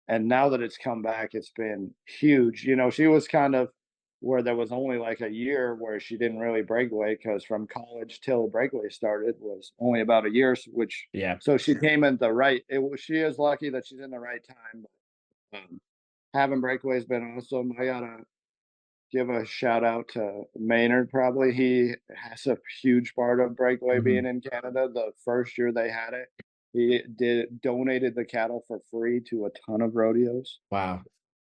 And now that it's come back, it's been huge. She was kind of where there was only like a year where she didn't really breakaway because from college till breakaway started was only about a year, which Yeah. so she came in the right. She is lucky that she's in the right time. But having breakaway has been awesome. give a shout out to Maynard probably. He has a huge part of breakaway Hmm. being in Canada. The first year they had it, he did donated the cattle for free to a ton of rodeos Wow,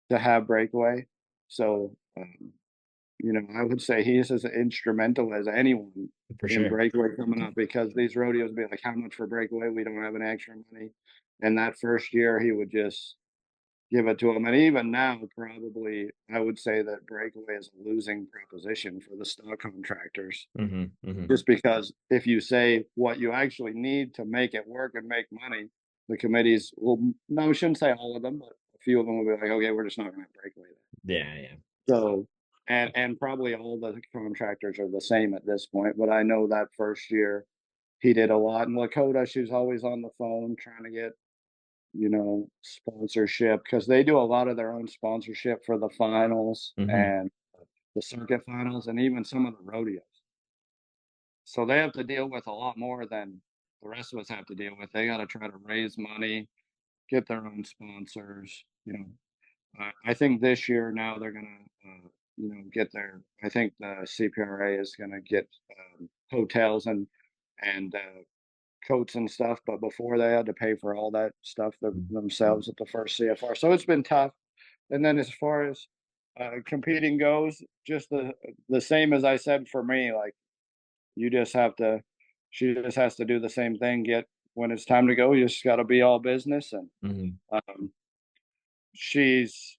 to have breakaway. So, I would say he is as instrumental as anyone for in sure. breakaway coming up because these rodeos be like, how much for breakaway? We don't have an extra money. And that first year, he would just give it to them. And even now, probably, I would say that breakaway is a losing proposition for the stock contractors. Hmm. Hmm. Just because if you say what you actually need to make it work and make money, the committees will, no, we shouldn't say all of them, but a few of them will be like, okay, we're just not going to breakaway that. Yeah, yeah. So, and probably all the contractors are the same at this point. But I know that first year he did a lot. And Lakota, she was always on the phone trying to get sponsorship because they do a lot of their own sponsorship for the finals Hmm. and the circuit finals and even some of the rodeos. So they have to deal with a lot more than the rest of us have to deal with. They got to try to raise money, get their own sponsors. I think this year now they're gonna, get their. I think the CPRA is gonna get hotels and coats and stuff, but before they had to pay for all that stuff themselves at the first CFR. So it's been tough. And then as far as competing goes, just the same as I said for me. Like you just have to. She just has to do the same thing. Get when it's time to go, you just got to be all business. And Hmm. um, she's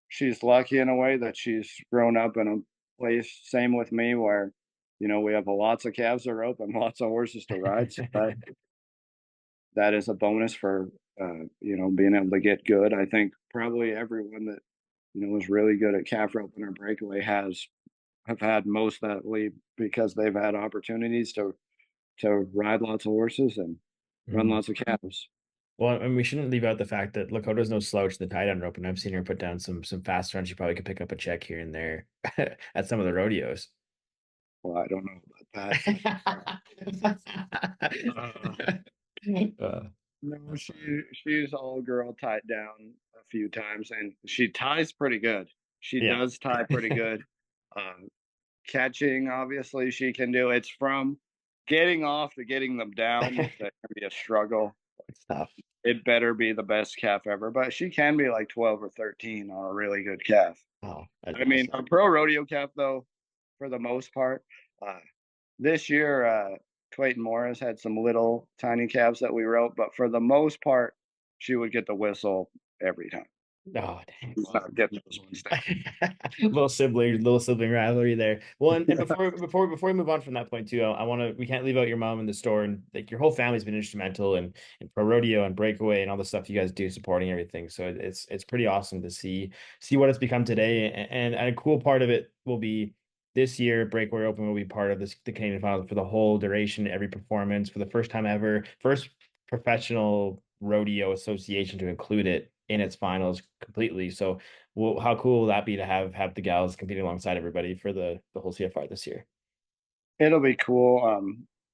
she's lucky in a way that she's grown up in a place. Same with me, where we have lots of calves that are open, lots of horses to ride. So that is a bonus for being able to get good. I think probably everyone that is really good at calf roping or breakaway have had most of that lead because they've had opportunities to ride lots of horses and run Hmm. lots of calves. Well, and we shouldn't leave out the fact that Lakota's no slouch in the tie down rope, and I've seen her put down some fast runs. She probably could pick up a check here and there at some of the rodeos. Well, I don't know about that. Uh, No, she's all girl tied down a few times, and she ties pretty good. She yeah. does tie pretty good. Um, Catching, obviously, she can do. It's from getting off to getting them down that can be a struggle. It's tough. It better be the best calf ever, but she can be like 12 or 13 on a really good calf. Oh, that's I mean, awesome. a pro rodeo calf, though, for the most part, uh, this year, Clayton Morris had some little tiny calves that we wrote, but for the most part, she would get the whistle every time. Oh, dang. She's not getting those ones down. Little sibling rivalry there. Well, and before we move on from that point too, I want to we can't leave out your mom in the store, and like your whole family's been instrumental in pro rodeo and breakaway and all the stuff you guys do, supporting everything. So it's pretty awesome to see what it's become today. And a cool part of it will be this year, Breakaway Open will be part of the Canadian finals for the whole duration, every performance for the first time ever, first professional rodeo association to include it in its finals completely. So, well, how cool will that be to have the gals competing alongside everybody for the whole CFR this year? It'll be cool.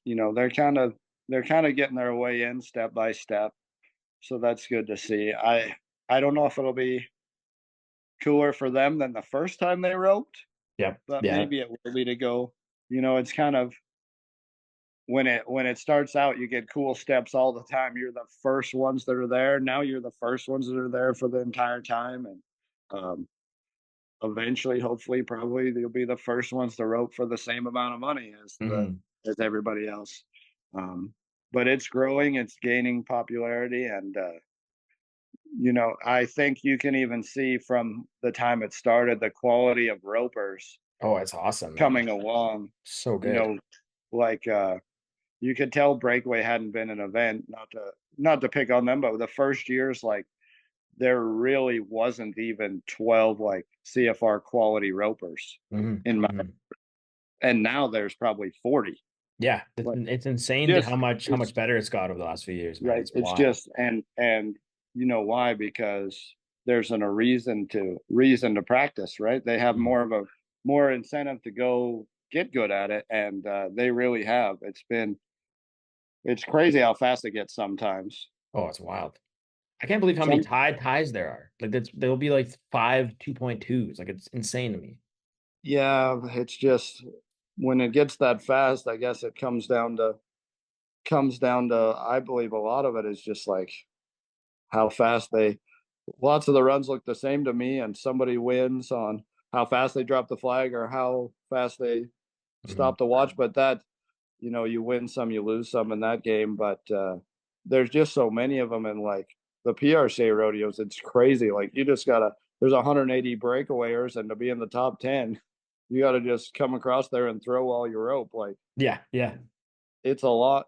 They're kind of getting their way in step by step, so that's good to see. I don't know if it'll be cooler for them than the first time they roped, Yeah, but yeah. maybe it will be to go. It's kind of when it starts out, you get cool steps all the time. You're the first ones that are there. Now you're the first ones that are there for the entire time, and um, eventually, hopefully, probably you'll be the first ones to rope for the same amount of money Hmm. as everybody else. Um, but it's growing, it's gaining popularity, and I think you can even see from the time it started the quality of ropers Oh, it's awesome, man. coming along. So You good. know, like you could tell breakaway hadn't been an event. Not to pick on them, but the first years, like there really wasn't even 12 like CFR quality ropers Hmm. in my, Hmm. and now there's probably 40. Yeah, Like it's insane just how much it's better it's got over the last few years, man. right. It's It's wild. just and you know why? Because there's a reason to practice, right? They have Mhm. more incentive to go get good at it, and they really have. It's crazy how fast it gets sometimes. Oh, it's wild. I can't believe how many Some ties there are. Like there'll be like five 2.2s. Like it's insane to me. Yeah, it's just when it gets that fast, I guess it comes down to I believe a lot of it is just like how fast they lots of the runs look the same to me, and somebody wins on how fast they drop the flag or how fast they Mhm. stop the watch. But that, you win some, you lose some in that game. But there's just so many of them, and like the PRCA rodeos, it's crazy. Like you just gotta there's 180 breakawayers, and to be in the top 10, you gotta just come across there and throw all your rope. Like Yeah, yeah. it's a lot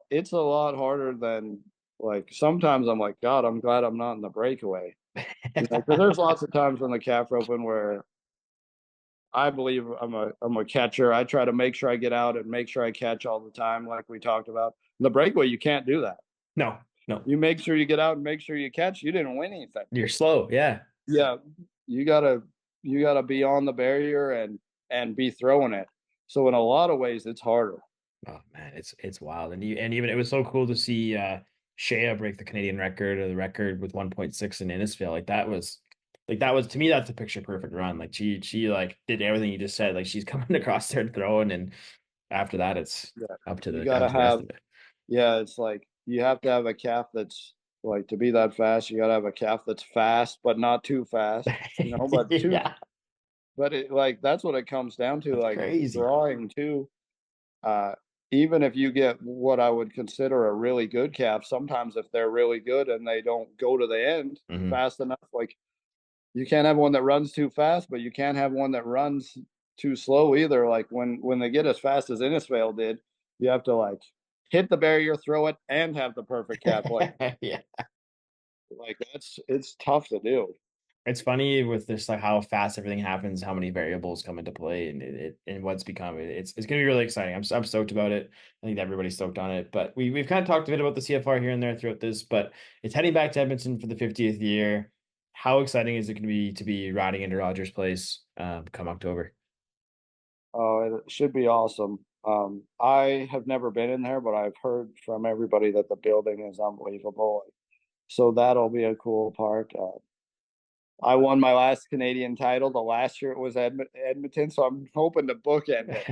harder than like sometimes I'm like, God, I'm glad I'm not in the breakaway. Because there's lots of times when the calf roping where I believe I'm a catcher. I try to make sure I get out and make sure I catch all the time, like we talked about. In the breakaway, you can't do that. No, no. You make sure you get out and make sure you catch. You didn't win anything. You're slow. Yeah. Yeah, you gotta you gotta be on the barrier and be throwing it. So in a lot of ways, it's harder. Oh man, it's wild. And even it was so cool to see Shea break the Canadian record or the record with 1.6 in Innisfail. Like that was to me, that's a picture perfect run. Like she like did everything you just said. Like she's coming across there and throwing, and after that it's Yeah, up to you up gotta to the rest have of it. yeah. It's like you have to have a calf that's like to be that fast. You gotta have a calf that's fast, but not too fast. But too Yeah, But it like that's what it comes down to, that's like crazy. drawing too. Uh, Even if you get what I would consider a really good calf, sometimes if they're really good and they don't go to the end Hmm. fast enough, like you can't have one that runs too fast, but you can't have one that runs too slow either. Like when they get as fast as Innisfail did, you have to like hit the barrier, throw it, and have the perfect calf. Yeah. Like it's tough to do. It's funny with this like how fast everything happens, how many variables come into play, and and what's become. It's gonna be really exciting. I'm stoked about it. I think everybody's stoked on it. But we've kind of talked a bit about the CFR here and there throughout this, but it's heading back to Edmonton for the 50th year. How exciting is it going to be riding into Rogers Place come October? Oh, it should be awesome. I have never been in there, but I've heard from everybody that the building is unbelievable. So that'll be a cool part. I won my last Canadian title. The last year it was Edmonton, so I'm hoping to bookend it.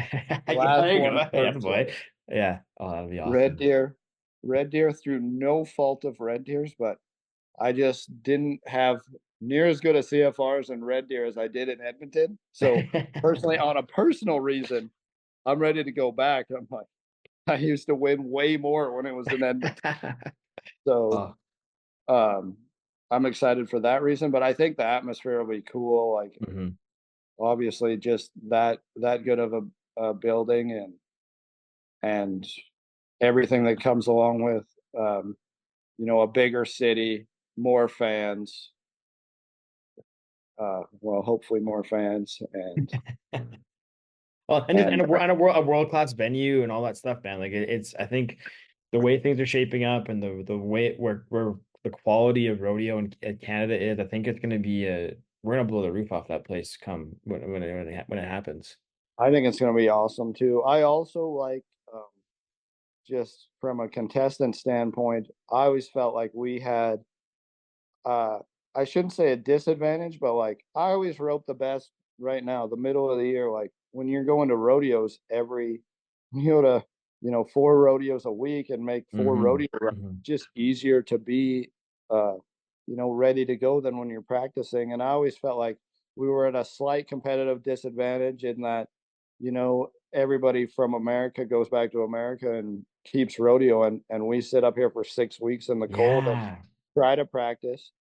Yeah, Last there you one go. Yeah, first. boy. Yeah. Oh, that'll be Red awesome. Deer, Red Deer through no fault of Red Deer's, but I just didn't have near as good a CFRs in Red Deer as I did in Edmonton. So personally, on a personal reason, I'm ready to go back. I'm like, I used to win way more when it was in Edmonton. So Oh. um, I'm excited for that reason. But I think the atmosphere will be cool. Like Mhm. obviously, just that good of a building and everything that comes along with um, a bigger city, more fans. Well, hopefully more fans and Well, and just and a world class venue and all that stuff, man. Like it's I think the way things are shaping up and the way where the quality of rodeo in Canada is, I think it's going to be a we're gonna blow the roof off that place come when it happens. I think it's going to be awesome too. I also like um, just from a contestant standpoint, I always felt like we had uh I shouldn't say a disadvantage, but like I always rope the best right now, the middle of the year, like when you're going to rodeos you go to, 4 rodeos a week and make 4 rodeo runs, Hmm. just easier to be uh, ready to go than when you're practicing. And I always felt like we were at a slight competitive disadvantage in that, everybody from America goes back to America and keeps rodeo and we sit up here for 6 weeks in the cold and Yeah. try to practice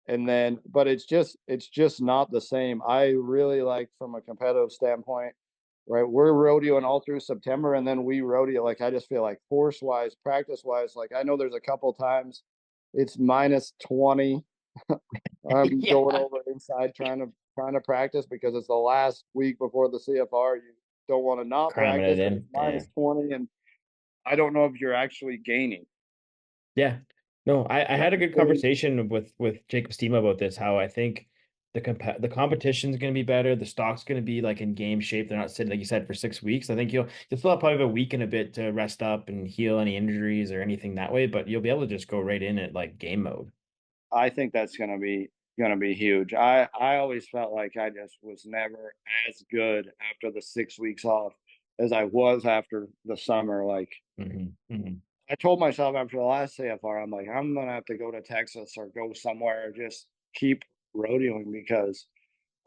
and then but it's just not the same. I really like from a competitive standpoint, right? We're rodeoing all through September and then we rodeo. Like I just feel like force wise, practice wise, like I know there's a couple times it's -20. I'm going Yeah. over inside trying to practice because it's the last week before the CFR. You don't want to not Cramming it practice, but it's in. Yeah. -20 and I don't know if you're actually gaining. Yeah. No, I Like had a good conversation with Jacob Stima about this, how I think the competition is going to be better. The stock's going to be like in game shape. They're not sitting, like you said, for 6 weeks. I think you'll still have probably a week and a bit to rest up and heal any injuries or anything that way, but you'll be able to just go right in at like game mode. I think that's going to be gonna be huge. I always felt like I just was never as good after the 6 weeks off as I was after the summer. Like Hmm. I told myself after the last CFR, I'm like, I'm gonna have to go to Texas or go somewhere, just keep rodeoing because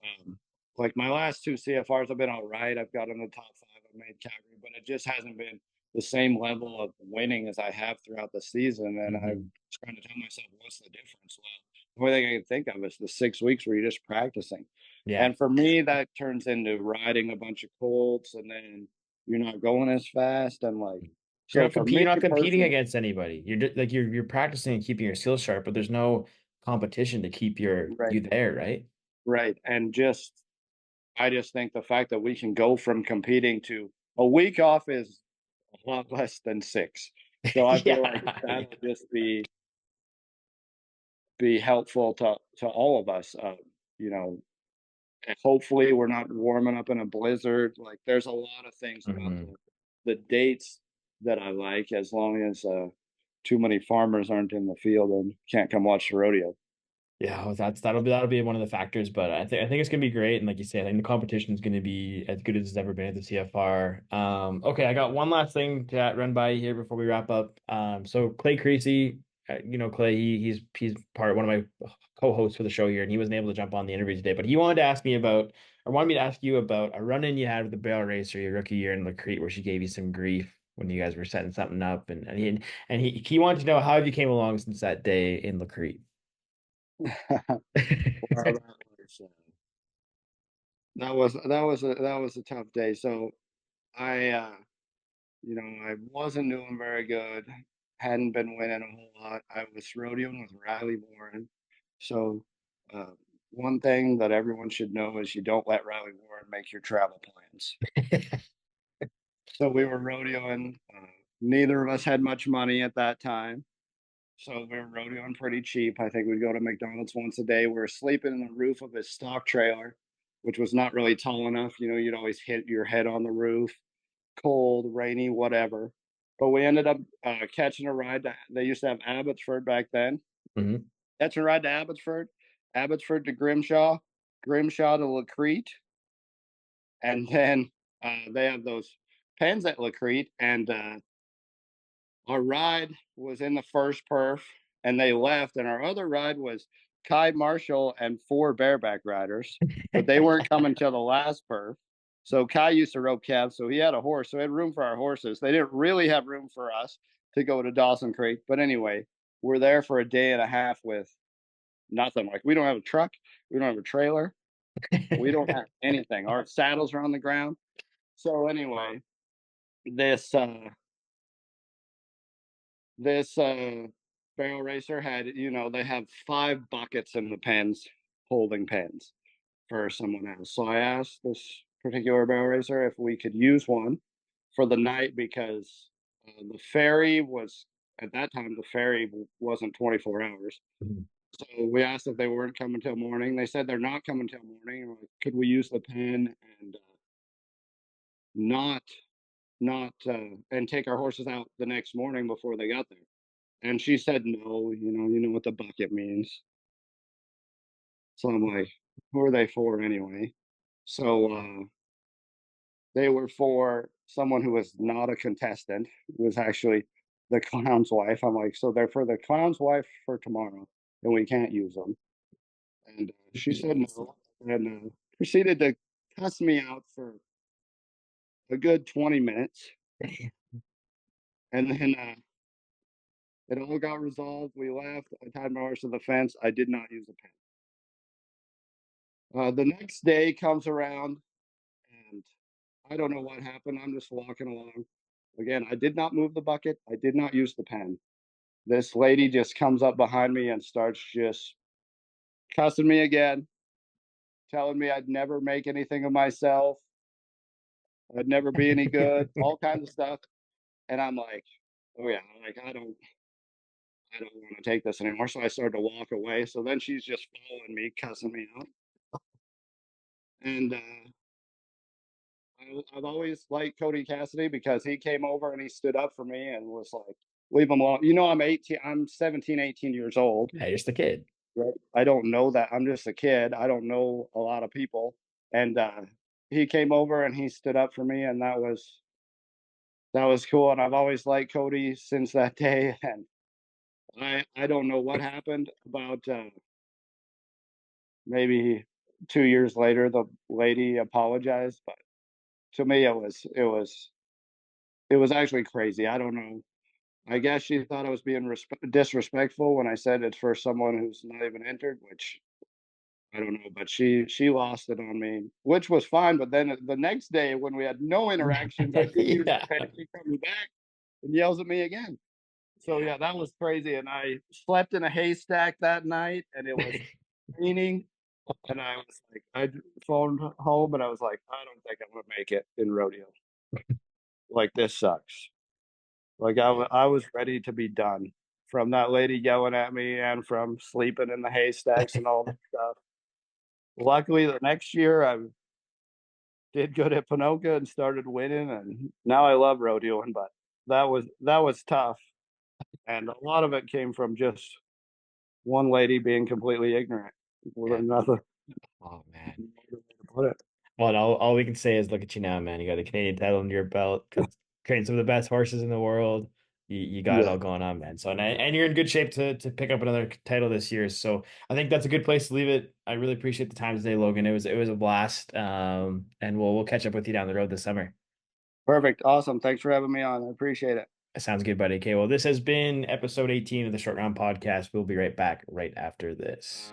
um, like my last two CFRs have been all right. I've got in the top five. I've made Calgary, but it just hasn't been the same level of winning as I have throughout the season. And I was Hmm. trying to tell myself, what's the difference? Well, the only thing I can think of is the 6 weeks where you're just practicing. Yeah. And for me, that turns into riding a bunch of colts, and then you're not going as fast. And like, so for me You're not competing personally, against anybody. You're just, like you're practicing and keeping your skills sharp, but there's no competition to keep right, you there, right? right, and just I just think the fact that we can go from competing to a week off is a lot less than 6. So I feel like Yeah. that'll just be helpful to all of us. You know, and hopefully we're not warming up in a blizzard. Like there's a lot of things about Hmm. the dates that I like, as long as too many farmers aren't in the field and can't come watch the rodeo. Yeah, well, that'll be one of the factors, but I think it's gonna be great, and like you said, I think the competition is gonna be as good as it's ever been at the CFR. Okay, I got one last thing to run by you here before we wrap up. So Clay Creasy, Clay, he's one of my co-hosts for the show here, and he wasn't able to jump on the interview today, but he wanted to ask me about, or wanted me to ask you about a run-in you had with the barrel racer your rookie year in Lacrete, where she gave you some grief when you guys were setting something up, and he wanted to know how you came along since that day in Lacrete. Well, that was a tough day. So I I wasn't doing very good. Hadn't been winning a whole lot. I was rodeoing with Riley Warren. So uh, one thing that everyone should know is you don't let Riley Warren make your travel plans. So we were rodeoing. Neither of us had much money at that time. So we were rodeoing pretty cheap. I think we'd go to McDonald's once a day. We were sleeping in the roof of his stock trailer, which was not really tall enough. You'd always hit your head on the roof, cold, rainy, whatever. But we ended up catching a ride. They used to have Abbotsford back then. Hmm. Catching a ride to Abbotsford, Abbotsford to Grimshaw, Grimshaw to Lacrete, and then they have those pens at Lacrete, and our ride was in the first perf, and they left, and our other ride was Kai Marshall and four bareback riders, but they weren't coming till the last perf. So Kai used to rope calves, so he had a horse, so he had room for our horses. They didn't really have room for us to go to Dawson Creek, but anyway, we're there for a day and a half with nothing. Like we don't have a truck, we don't have a trailer, we don't have anything. Our saddles are on the ground. So anyway, this barrel racer had, they have 5 buckets in the pens, holding pens for someone else. So I asked this particular barrel racer if we could use one for the night because the ferry was, at that time, the ferry wasn't 24 hours. So we asked if they weren't coming till morning. They said they're not coming till morning. And we're like, could we use the pen and not and take our horses out the next morning before they got there? And she said, "No, you know what the bucket means." So I'm like, "Who are they for anyway?" So they were for someone who was not a contestant, who was actually the clown's wife. I'm like, "So they're for the clown's wife for tomorrow, and we can't use them." And she said no, and proceeded to cuss me out for a good 20 minutes. And then it all got resolved. We left. I tied my horse to the fence. I did not use a pen. The next day comes around, and I don't know what happened. I'm just walking along. Again, I did not move the bucket. I did not use the pen. This lady just comes up behind me and starts just cussing me again, telling me I'd never make anything of myself. I'd never be any good, all kinds of stuff. And I'm like, oh yeah, like I don't want to take this anymore. So I started to walk away. So then she's just following me, cussing me out. And I've always liked Cody Cassidy because he came over and he stood up for me and was like, leave him alone. I'm 18, I'm 17, 18 years old. Yeah, you're just a kid. I don't know that. I'm just a kid. I don't know a lot of people. And he came over and he stood up for me, and that was cool. And I've always liked Cody since that day. And I don't know what happened. About maybe 2 years later, the lady apologized, but to me, it was actually crazy. I don't know. I guess she thought I was being disrespectful when I said it's for someone who's not even entered, which I don't know. But she lost it on me, which was fine. But then the next day, when we had no interactions, I 2 years Yeah. later, she comes back and yells at me again. So yeah, that was crazy. And I slept in a haystack that night, and it was raining. And I was like, phoned home, and I was like, I don't think I'm gonna make it in rodeo. Like, this sucks. Like, I was ready to be done from that lady yelling at me and from sleeping in the haystacks and all that stuff. Luckily, the next year I did good at Pinoca and started winning, and now I love rodeoing. But that was tough, and a lot of it came from just one lady being completely ignorant. Yeah. With another Oh man. way to put it. Well, and all we can say is look at you now, man. You got a Canadian title under your belt, trained some of the best horses in the world. You got it Yeah, all going on, man. So and you're in good shape to pick up another title this year. So I think that's a good place to leave it. I really appreciate the time today, Logan. It was a blast. And we'll catch up with you down the road this summer. perfect, awesome. Thanks for having me on. I appreciate it. Sounds good, buddy. Okay, well, this has been episode 18 of the Short Round Podcast. We'll be right back right after this.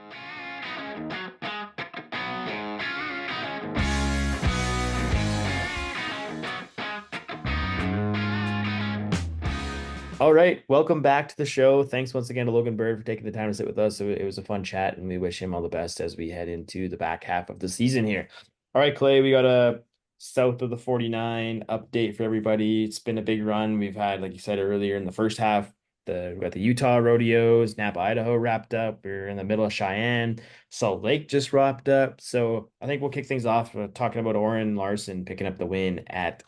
All right, welcome back to the show. Thanks once again to Logan Bird for taking the time to sit with us. It was a fun chat, and we wish him all the best as we head into the back half of the season here. All right, Clay, we got a south of the 49 update for everybody. It's been a big run. We've had, like you said earlier, in the first half, we got the Utah rodeos, Napa, Idaho wrapped up. We're in the middle of Cheyenne. Salt Lake just wrapped up. So I think we'll kick things off talking about Oren Larson picking up the win at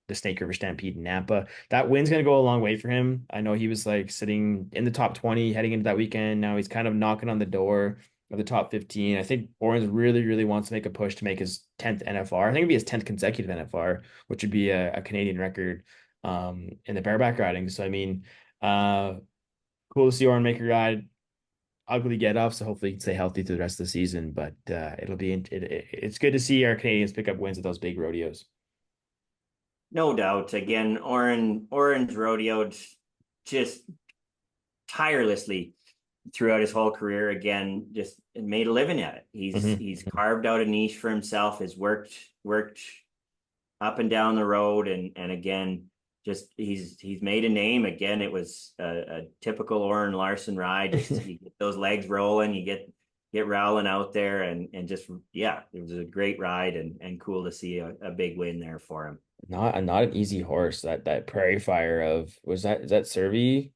the Snake River Stampede in Napa. That win's going to go a long way for him. I know he was like sitting in the top 20 heading into that weekend. Now he's kind of knocking on the door of the top 15. I think Oren's really, really wants to make a push to make his 10th NFR. I think it'd be his 10th consecutive NFR, which would be a Canadian record in the bareback riding. So, I mean, cool to see Oren make a ride. Ugly get off, so hopefully he can stay healthy through the rest of the season. But it's good to see our Canadians pick up wins at those big rodeos. No doubt. Again, Orange rodeoed just tirelessly throughout his whole career. Again, just made a living at it. He's carved out a niche for himself. Has worked up and down the road, and again, just he's made a name. Again, it was a typical Oren Larson ride. You get those legs rolling, you get rowling out there, and just yeah, it was a great ride and cool to see a big win there for him. Not an easy horse. That Prairie Fire of is that Survey?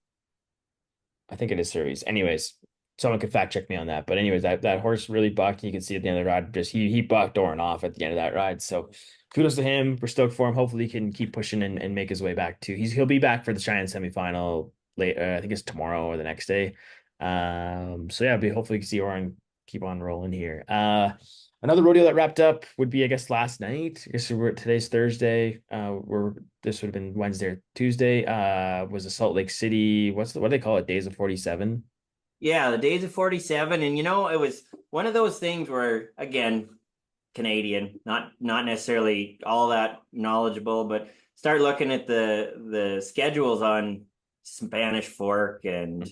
I think it is Surveys. Anyways, someone could fact check me on that. But anyways, that horse really bucked. You can see at the end of the ride, just he bucked Oren off at the end of that ride. So kudos to him. We're stoked for him. Hopefully he can keep pushing and make his way back to he'll be back for the Cheyenne semifinal late. I think it's tomorrow or the next day. So yeah, hopefully we can see Oren keep on rolling here. Another rodeo that wrapped up would be, I guess, last night. I guess today's Thursday. This would have been Wednesday or Tuesday. Was the Salt Lake City? What do they call it? Days of 47. Yeah, the days of 47. And it was one of those things where, again, Canadian, not necessarily all that knowledgeable, but start looking at the schedules on Spanish Fork and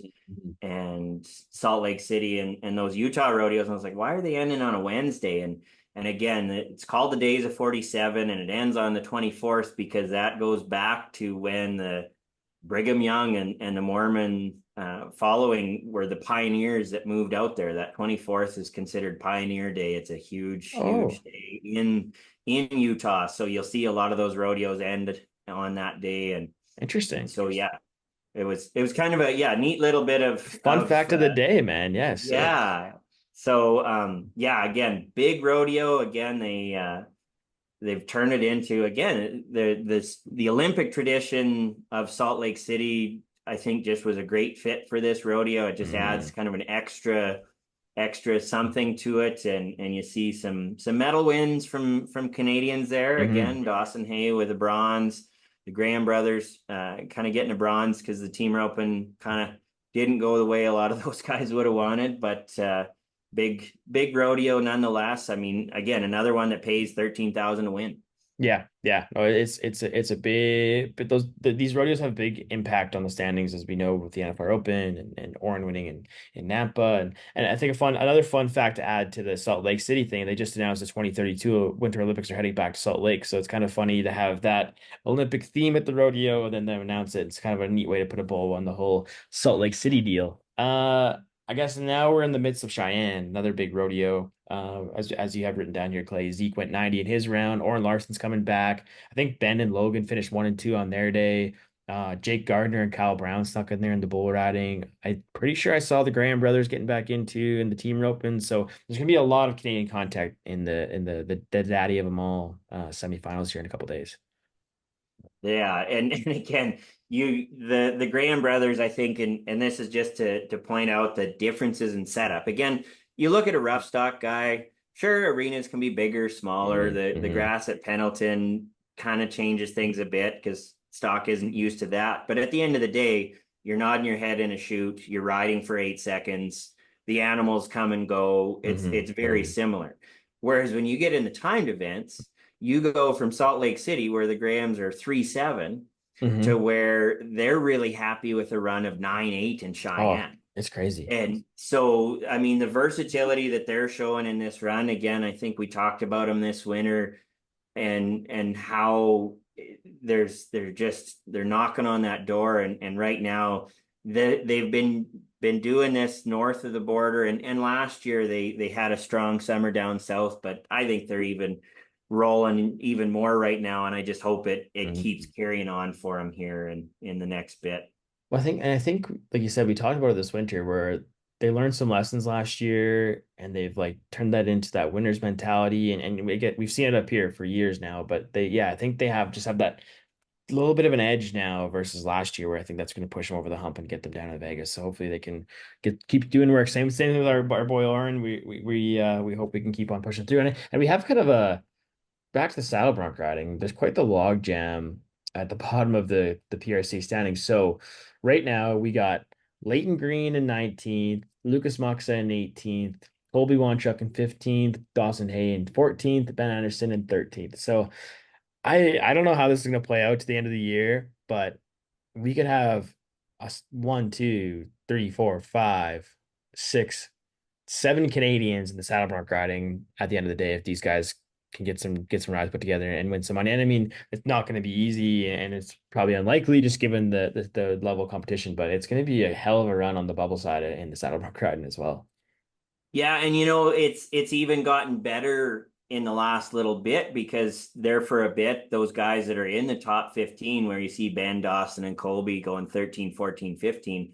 Salt Lake City and those Utah rodeos. And I was like, why are they ending on a Wednesday? And again, it's called the Days of 47, and it ends on the 24th because that goes back to when the Brigham Young and the Mormon following were the pioneers that moved out there. That 24th is considered Pioneer Day. It's a huge day in Utah. So you'll see a lot of those rodeos end on that day. And Interesting. so yeah, it was kind of a neat little bit of fun fact of the day, man. Yes. Yeah. So again, big rodeo. Again, they've turned it into, again, the Olympic tradition of Salt Lake City I think just was a great fit for this rodeo. It just adds kind of an extra something to it, and you see some medal wins from Canadians there. Again, Dawson Hay with a bronze, the Graham brothers kind of getting a bronze because the team roping kind of didn't go the way a lot of those guys would have wanted, but big rodeo nonetheless. I mean, again, another one that pays 13,000 to win. Yeah, yeah. No, it's a big, but these rodeos have big impact on the standings, as we know, with the NFR Open and Oren winning in Nampa, and I think another fun fact to add to the Salt Lake City thing, they just announced the 2032 Winter Olympics are heading back to Salt Lake, so it's kind of funny to have that Olympic theme at the rodeo and then they announce it. It's kind of a neat way to put a bow on the whole Salt Lake City deal. I guess now we're in the midst of Cheyenne, another big rodeo. As you have written down here, Clay, Zeke went 90 in his round. Oren Larson's coming back. I think Ben and Logan finished 1 and 2 on their day. Jake Gardner and Kyle Brown stuck in there in the bull riding. I'm pretty sure I saw the Graham brothers getting back into in the team roping. So there's gonna be a lot of Canadian contact in the daddy of them all semifinals here in a couple days. Yeah, and again, the Graham brothers, I think, and this is just to point out the differences in setup. Again, you look at a rough stock guy, sure, arenas can be bigger, smaller. The grass at Pendleton kind of changes things a bit because stock isn't used to that. But at the end of the day, you're nodding your head in a chute, you're riding for 8 seconds, the animals come and go. It's very similar. Whereas when you get into timed events, you go from Salt Lake City, where the Grahams are 3-7, to where they're really happy with a run of 9-8 in Cheyenne. Oh, it's crazy. And so, I mean, the versatility that they're showing in this run, again, I think we talked about them this winter, and how they're knocking on that door, and right now they've been doing this north of the border, and last year they had a strong summer down south, but I think they're even rolling even more right now, and I just hope it keeps carrying on for them here in the next bit. Well, I think, like you said, we talked about it this winter where they learned some lessons last year and they've like turned that into that winner's mentality. And we've seen it up here for years now, but I think they have that little bit of an edge now versus last year, where I think that's going to push them over the hump and get them down to Vegas. So hopefully they can keep doing work. Same thing with our boy Oren. We hope we can keep on pushing through. And we have kind of a back to the saddle bronc riding. There's quite the log jam at the bottom of the PRC standings. So right now we got Leighton Green in 19th, Lucas Moxa in 18th, Colby Wanchuk in 15th, Dawson Hay in 14th, Ben Anderson in 13th. So I don't know how this is going to play out to the end of the year, but we could have a 1, 2, 3, 4, 5, 6, 7 Canadians in the saddle bronc riding at the end of the day if these guys can get some rides put together and win some money. And I mean, it's not going to be easy, and it's probably unlikely just given the level of competition, but it's going to be a hell of a run on the bubble side in the saddle bronc riding as well. Yeah, and it's even gotten better in the last little bit, because there for a bit, those guys that are in the top 15, where you see Ben, Dawson, and Colby going 13, 14, 15,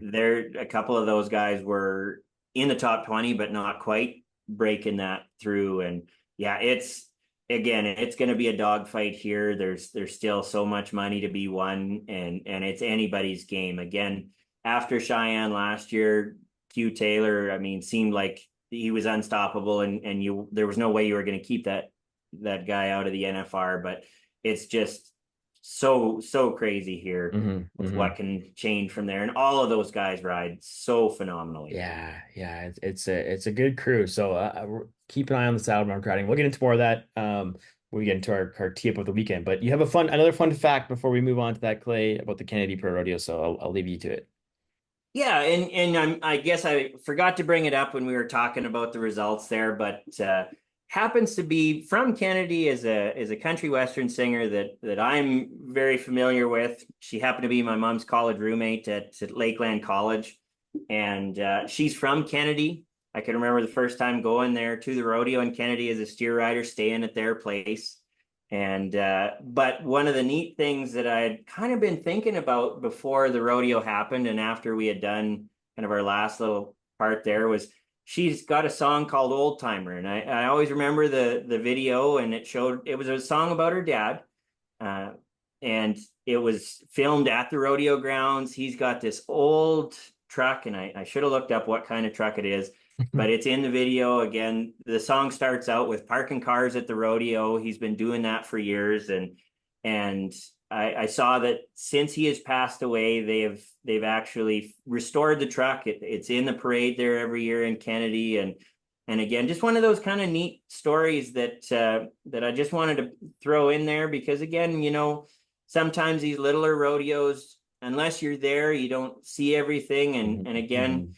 there a couple of those guys were in the top 20, but not quite breaking that through. And yeah, it's going to be a dogfight here. There's still so much money to be won, and it's anybody's game. Again, after Cheyenne last year, Q Taylor, I mean, seemed like he was unstoppable, and there was no way you were going to keep that guy out of the NFR. But it's just so crazy here with what can change from there, and all of those guys ride so phenomenally. Yeah, it's a good crew. So keep an eye on the saddle bronc riding. We'll get into more of that when we get into our tee up of the weekend. But you have another fun fact before we move on to that, Clay, about the Canadian Pro Rodeo. So I'll leave you to it. Yeah, and I guess I forgot to bring it up when we were talking about the results there, but happens to be from Kennedy, is a country western singer that I'm very familiar with. She happened to be my mom's college roommate at Lakeland College, and she's from Kennedy. I can remember the first time going there to the rodeo in Kennedy as a steer rider, staying at their place. And but one of the neat things that I had kind of been thinking about before the rodeo happened, and after we had done kind of our last little part there, was she's got a song called Old Timer. And I always remember the video, and it was a song about her dad. and it was filmed at the rodeo grounds. He's got this old truck, and I should have looked up what kind of truck it is, but it's in the video. Again, the song starts out with parking cars at the rodeo. He's been doing that for years, and I saw that since he has passed away, they've actually restored the truck. It's in the parade there every year in Kennedy, and again, just one of those kind of neat stories that I just wanted to throw in there, because again, sometimes these littler rodeos, unless you're there, you don't see everything. And again,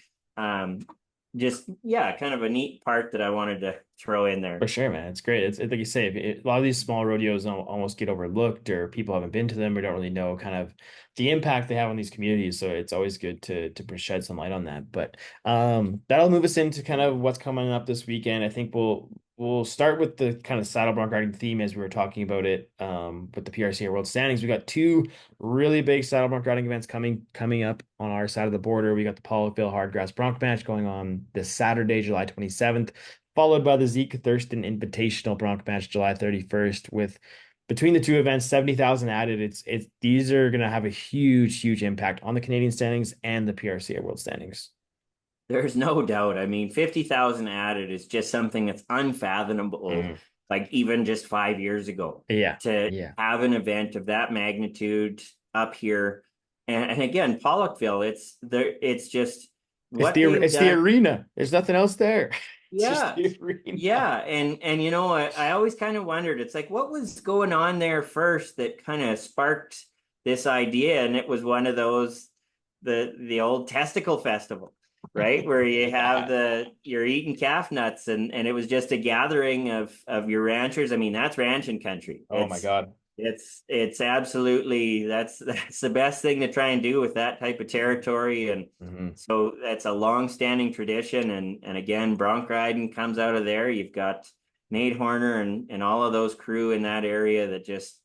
just, yeah, kind of a neat part that I wanted to throw in there. For sure, man. It's great. It's like you say, a lot of these small rodeos almost get overlooked, or people haven't been to them or don't really know kind of the impact they have on these communities. So it's always good to shed some light on that. But that'll move us into kind of what's coming up this weekend. I think we'll start with the kind of saddle bronc riding theme as we were talking about it with the PRCA World Standings. We got two really big saddle bronc riding events coming up on our side of the border. We got the Pollockville Hardgrass Bronc Match going on this Saturday, July 27th, followed by the Zeke Thurston Invitational Bronc Match July 31st. With between the two events, 70,000 added. It's these are going to have a huge impact on the Canadian standings and the PRCA World Standings. There's no doubt. I mean, 50,000 added is just something that's unfathomable, like even just 5 years ago. Yeah. To have an event of that magnitude up here. And again, Pollockville, it's just what it's the arena. There's nothing else there. Yeah. Yeah. And I always kind of wondered, it's like, what was going on there first that kind of sparked this idea? And it was one of those, the old testicle festival, right? Where you have you're eating calf nuts, and it was just a gathering of your ranchers. I mean, that's ranching country. Oh my God. It's absolutely, that's the best thing to try and do with that type of territory. And so that's a long-standing tradition. And again, bronc riding comes out of there. You've got Nate Horner and all of those crew in that area that just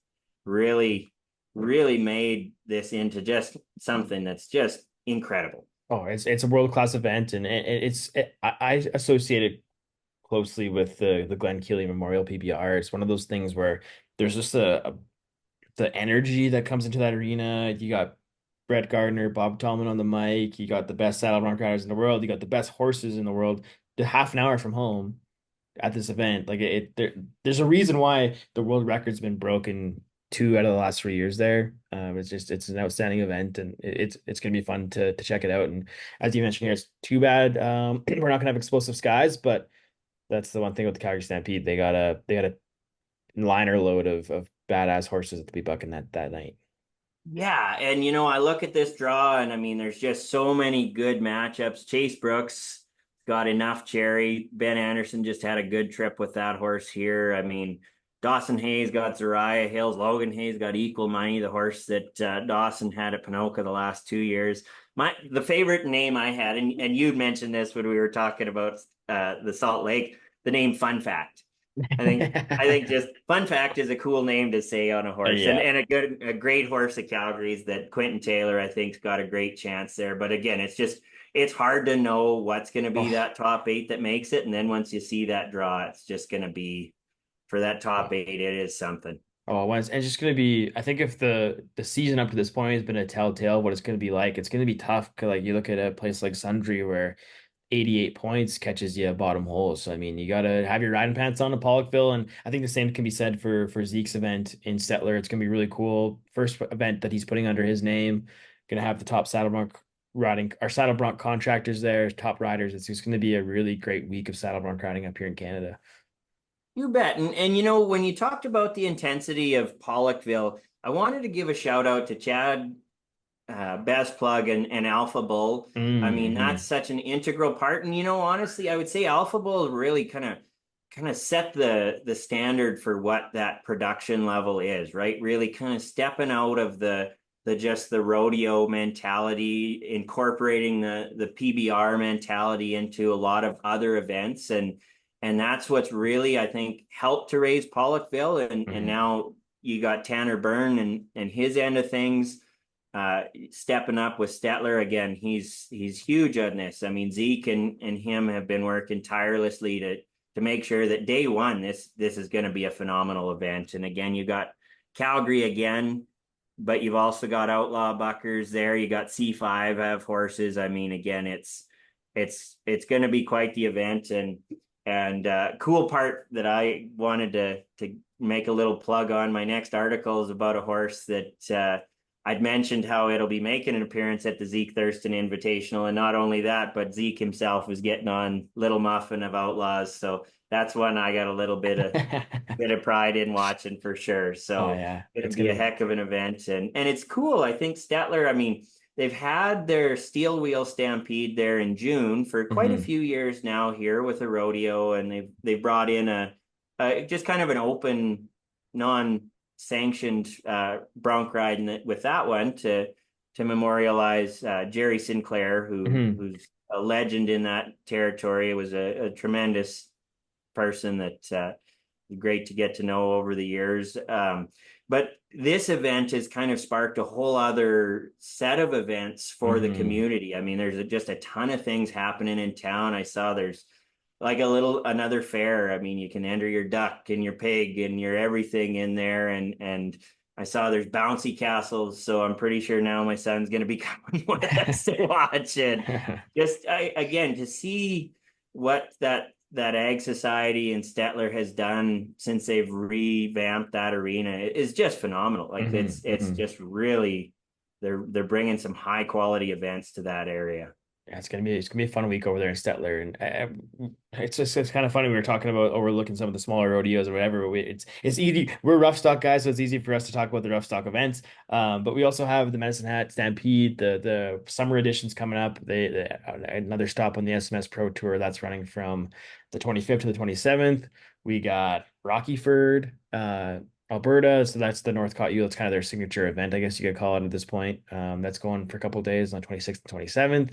really made this into just something that's just incredible. Oh, it's a world-class event, and I associate it closely with the Glenn Keely Memorial PBR. It's one of those things where there's just the energy that comes into that arena. You got Brett Gardner, Bob Tallman on the mic. You got the best saddle bronc riders in the world. You got the best horses in the world. The half an hour from home at this event, like there's a reason why the world record's been broken 2 out of the last 3 years there. It's an outstanding event, and it's gonna be fun to check it out. And as you mentioned here, it's too bad we're not gonna have explosive skies, but that's the one thing with the Calgary Stampede. They got a liner load of badass horses to be bucking that night. Yeah, and I look at this draw, and I mean, there's just so many good matchups. Chase Brooks got enough cherry. Ben Anderson just had a good trip with that horse here. I mean, Dawson Hayes got Zariah Hills. Logan Hayes got Equal Money, the horse that Dawson had at Pinoca the last 2 years. The favorite name I had, and you mentioned this when we were talking about the Salt Lake, the name Fun Fact. I think just Fun Fact is a cool name to say on a horse, and a great horse at Calgary's that Quentin Taylor, I think, got a great chance there. But again, it's hard to know what's going to be that top 8 that makes it, and then once you see that draw, it's just going to be, for that top 8, it is something. Oh, and it's just going to be, I think if the season up to this point has been a telltale what it's going to be like, it's going to be tough. Like you look at a place like Sundre where 88 points catches you a bottom hole. So, I mean, you got to have your riding pants on in Pollockville. And I think the same can be said for Zeke's event in Stettler. It's going to be really cool. First event that he's putting under his name. Going to have the top saddle bronc riding, our saddle bronc contractors there, top riders. It's just going to be a really great week of saddle bronc riding up here in Canada. You bet. And when you talked about the intensity of Pollockville, I wanted to give a shout out to Chad, Best Plug, and Alpha Bull. I mean, that's such an integral part. And honestly, I would say Alpha Bull really kind of set the standard for what that production level is, right? Really kind of stepping out of the rodeo mentality, incorporating the PBR mentality into a lot of other events. And that's what's really, I think, helped to raise Pollockville. And now you got Tanner Byrne and his end of things stepping up with Stettler. Again, he's huge on this. I mean, Zeke and him have been working tirelessly to make sure that day one, this is going to be a phenomenal event. And again, you got Calgary again. but you've also got outlaw buckers there. You got C5 have horses. I mean, again, it's going to be quite the event. And cool part that I wanted to make a little plug on, my next article is about a horse that I'd mentioned how it'll be making an appearance at the Zeke Thurston Invitational. And not only that, but Zeke himself was getting on Little Muffin of Outlaws. So that's one I got a little bit of pride in watching for sure. Oh So yeah, it'll it's be a gonna. heck of an event. And it's cool. I think Stettler, I mean, they've had their steel wheel stampede there in June for quite a Mhm. few years now here with a rodeo, and they've brought in a just kind of an open, non-sanctioned bronc ride with that one to memorialize Jerry Sinclair, Mhm. who's a legend in that territory. It was a tremendous person that great to get to know over the years. But this event has kind of sparked a whole other set of events for the Mhm. community. I mean, there's just a ton of things happening in town. I saw there's like another fair. I mean, you can enter your duck and your pig and your everything in there, and I saw there's bouncy castles, so I'm pretty sure now my son's going to be coming with us to watch it. Just again to see what that Ag Society and Stettler has done since they've revamped that arena is just phenomenal. Like Mhm. it's Mhm. just really they're bringing some high quality events to that area. Yeah, it's gonna be a fun week over there in Stettler, and it's kind of funny. We were talking about overlooking some of the smaller rodeos or whatever. But it's easy. We're rough stock guys, so it's easy for us to talk about the rough stock events. But we also have the Medicine Hat Stampede, the summer editions coming up. Another stop on the SMS Pro Tour that's running from the 25th to the 27th. We got Rockyford, Alberta, so that's the Northcott U. It's kind of their signature event, I guess you could call it at this point. That's going for a couple of days on 26th and 27th.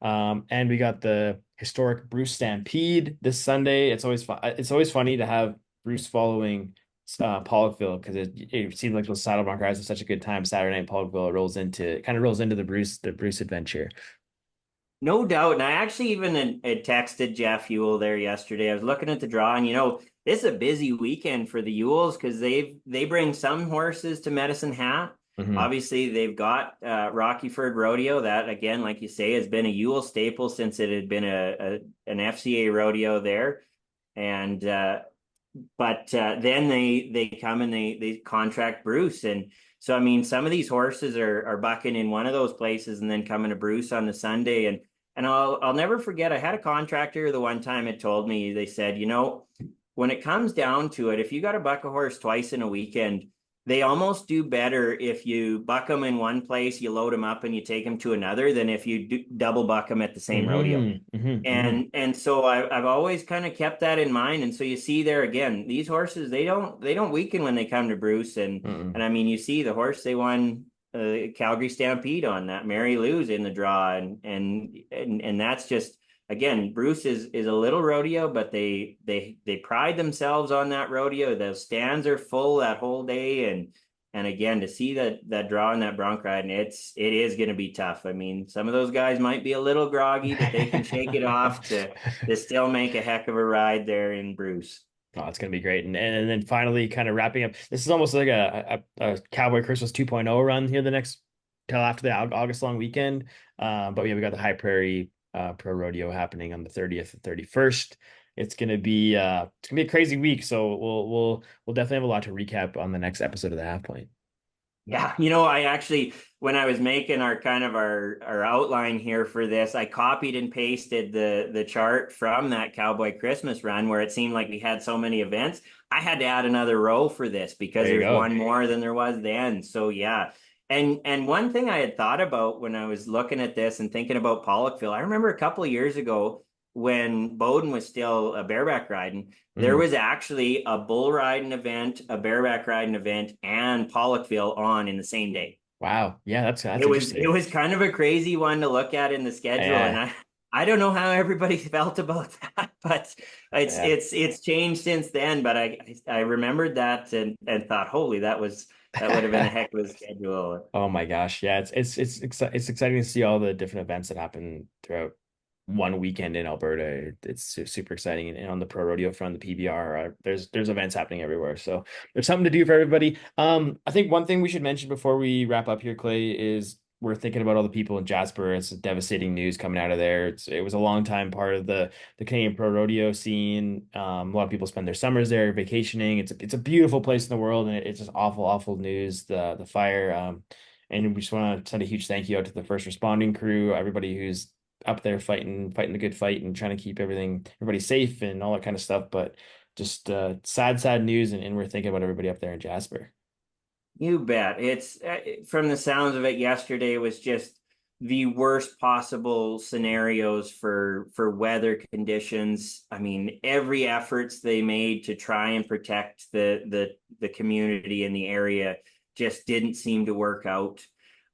And we got the historic Bruce Stampede this Sunday. It's always fun. It's always funny to have Bruce following Pollockville because it seems like those saddle bronc rides are such a good time. Saturday night Pollockville it kind of rolls into the Bruce adventure. No doubt. And I actually even had texted Jeff Ewell there yesterday. I was looking at the draw, and this is a busy weekend for the Ewells because they bring some horses to Medicine Hat. Hmm. Obviously, they've got Rockyford Rodeo. That again, like you say, has been a Ewell staple since it had been an FCA rodeo there. And but then they come and they contract Bruce, and so I mean some of these horses are bucking in one of those places and then coming to Bruce on the Sunday, and I'll never forget, I had a contractor the one time had told me, they said, when it comes down to it, if you got to buck a horse twice in a weekend, they almost do better if you buck them in one place, you load them up and you take them to another, than if you double buck them at the same rodeo. Hmm. Hmm. Hmm. And so I've always kind of kept that in mind. And so you see there again, these horses, they don't weaken when they come to Bruce. And Hmm. I mean, you see the horse they won Calgary Stampede on, that Mary Lou's in the draw, and that's just, again, Bruce is a little rodeo, but they pride themselves on that rodeo. The stands are full that whole day, and again, to see that draw in that bronc ride, and it is going to be tough. I mean, some of those guys might be a little groggy, but they can shake it off to still make a heck of a ride there in Bruce. Oh, it's gonna be great. And then finally kind of wrapping up. This is almost like a Cowboy Christmas 2.0 run here the next till after the August long weekend. But yeah, we got the High Prairie Pro Rodeo happening on the 30th and 31st. It's gonna be a crazy week. So we'll definitely have a lot to recap on the next episode of the Half Point. Yeah, I actually, when I was making our outline here for this, I copied and pasted the chart from that Cowboy Christmas run where it seemed like we had so many events. I had to add another row for this because There you there's go. one more than there was then. So yeah. And one thing I had thought about when I was looking at this and thinking about Pollockville, I remember a couple of years ago when Bowden was still a bareback riding, there Mhm. was actually a bull riding event, a bareback riding event, and Pollockville on in the same day. Wow. Yeah, that's It interesting. was kind of a crazy one to look at in the schedule, and Yeah. I don't know how everybody felt about that, but Yeah. it's changed since then. But I remembered that and thought, holy, that would have been a heck of a schedule. Oh my gosh. Yeah, it's exciting to see all the different events that happen throughout. one weekend in Alberta. It's super exciting. And on the pro rodeo front, the PBR, there's events happening everywhere. So there's something to do for everybody. I think one thing we should mention before we wrap up here, Clay, is we're thinking about all the people in Jasper. It's devastating news coming out of there. It was a long time part of the Canadian Pro Rodeo scene. A lot of people spend their summers there vacationing. It's a beautiful place in the world, and it's just awful news. The fire. And we just want to send a huge thank you out to the first responding crew, everybody who's up there fighting the good fight and trying to keep everybody safe and all that kind of stuff. But just sad news, and we're thinking about everybody up there in Jasper. You bet. It's from the sounds of it, yesterday was just the worst possible scenarios for weather conditions. I mean, every efforts they made to try and protect the community in the area just didn't seem to work out.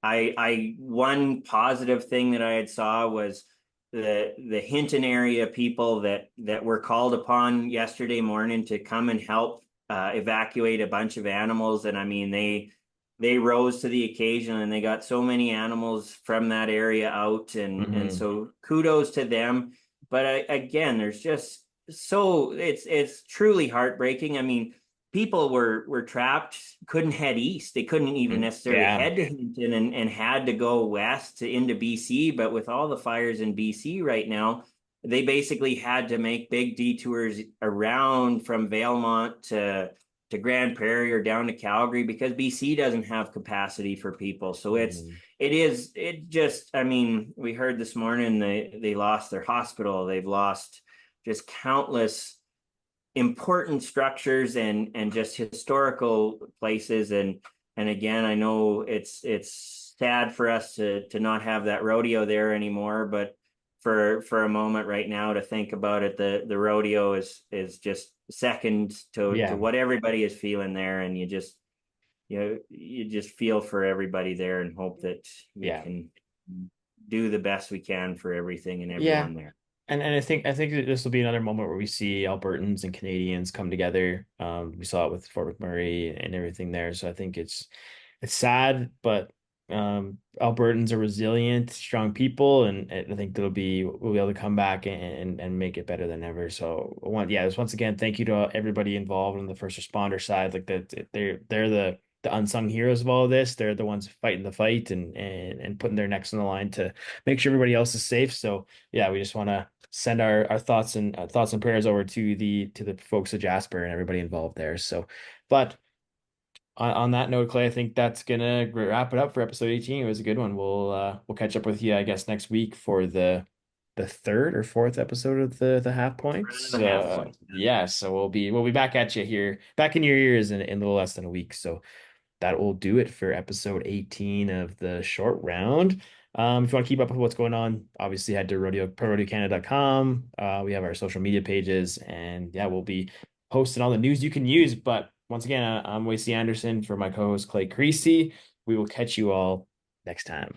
I one positive thing that I had saw was the Hinton area people that were called upon yesterday morning to come and help evacuate a bunch of animals. And I mean, they rose to the occasion, and they got so many animals from that area out. And so kudos to them. But again, there's just it's truly heartbreaking. I mean, people were trapped, couldn't head east. They couldn't even necessarily Yeah. head to Hinton, and had to go west into BC. But with all the fires in BC right now, they basically had to make big detours around from Valemont to Grand Prairie or down to Calgary, because BC doesn't have capacity for people. So it just, I mean, we heard this morning they lost their hospital. They've lost just countless important structures and just historical places. And again, I know it's sad for us to not have that rodeo there anymore, but for a moment right now to think about it, the rodeo is just second to Yeah. what everybody is feeling there. And you just feel for everybody there and hope that we Yeah. can do the best we can for everything and Yeah. everyone there. And I think that this will be another moment where we see Albertans and Canadians come together. We saw it with Fort McMurray and everything there. So I think it's sad, but Albertans are resilient, strong people, and I think we'll be able to come back and make it better than ever. So just once again, thank you to everybody involved on the first responder side. Like that, they're the unsung heroes of all of this. They're the ones fighting the fight and putting their necks on the line to make sure everybody else is safe. So yeah, we just want to send our thoughts and prayers over to the folks of Jasper and everybody involved there. So, but on that note, Clay, I think that's gonna wrap it up for episode 18. It was a good one. We'll catch up with you, I guess, next week for the third or fourth episode of the half points. The half point. Yeah, so we'll be back at you here, back in your ears in a little less than a week. So that will do it for episode 18 of the short round. If you want to keep up with what's going on, obviously head to prorodiocanada.com. We have our social media pages, and yeah, we'll be posting all the news you can use. But once again, I'm Wacey Anderson for my co-host Clay Creasy. We will catch you all next time.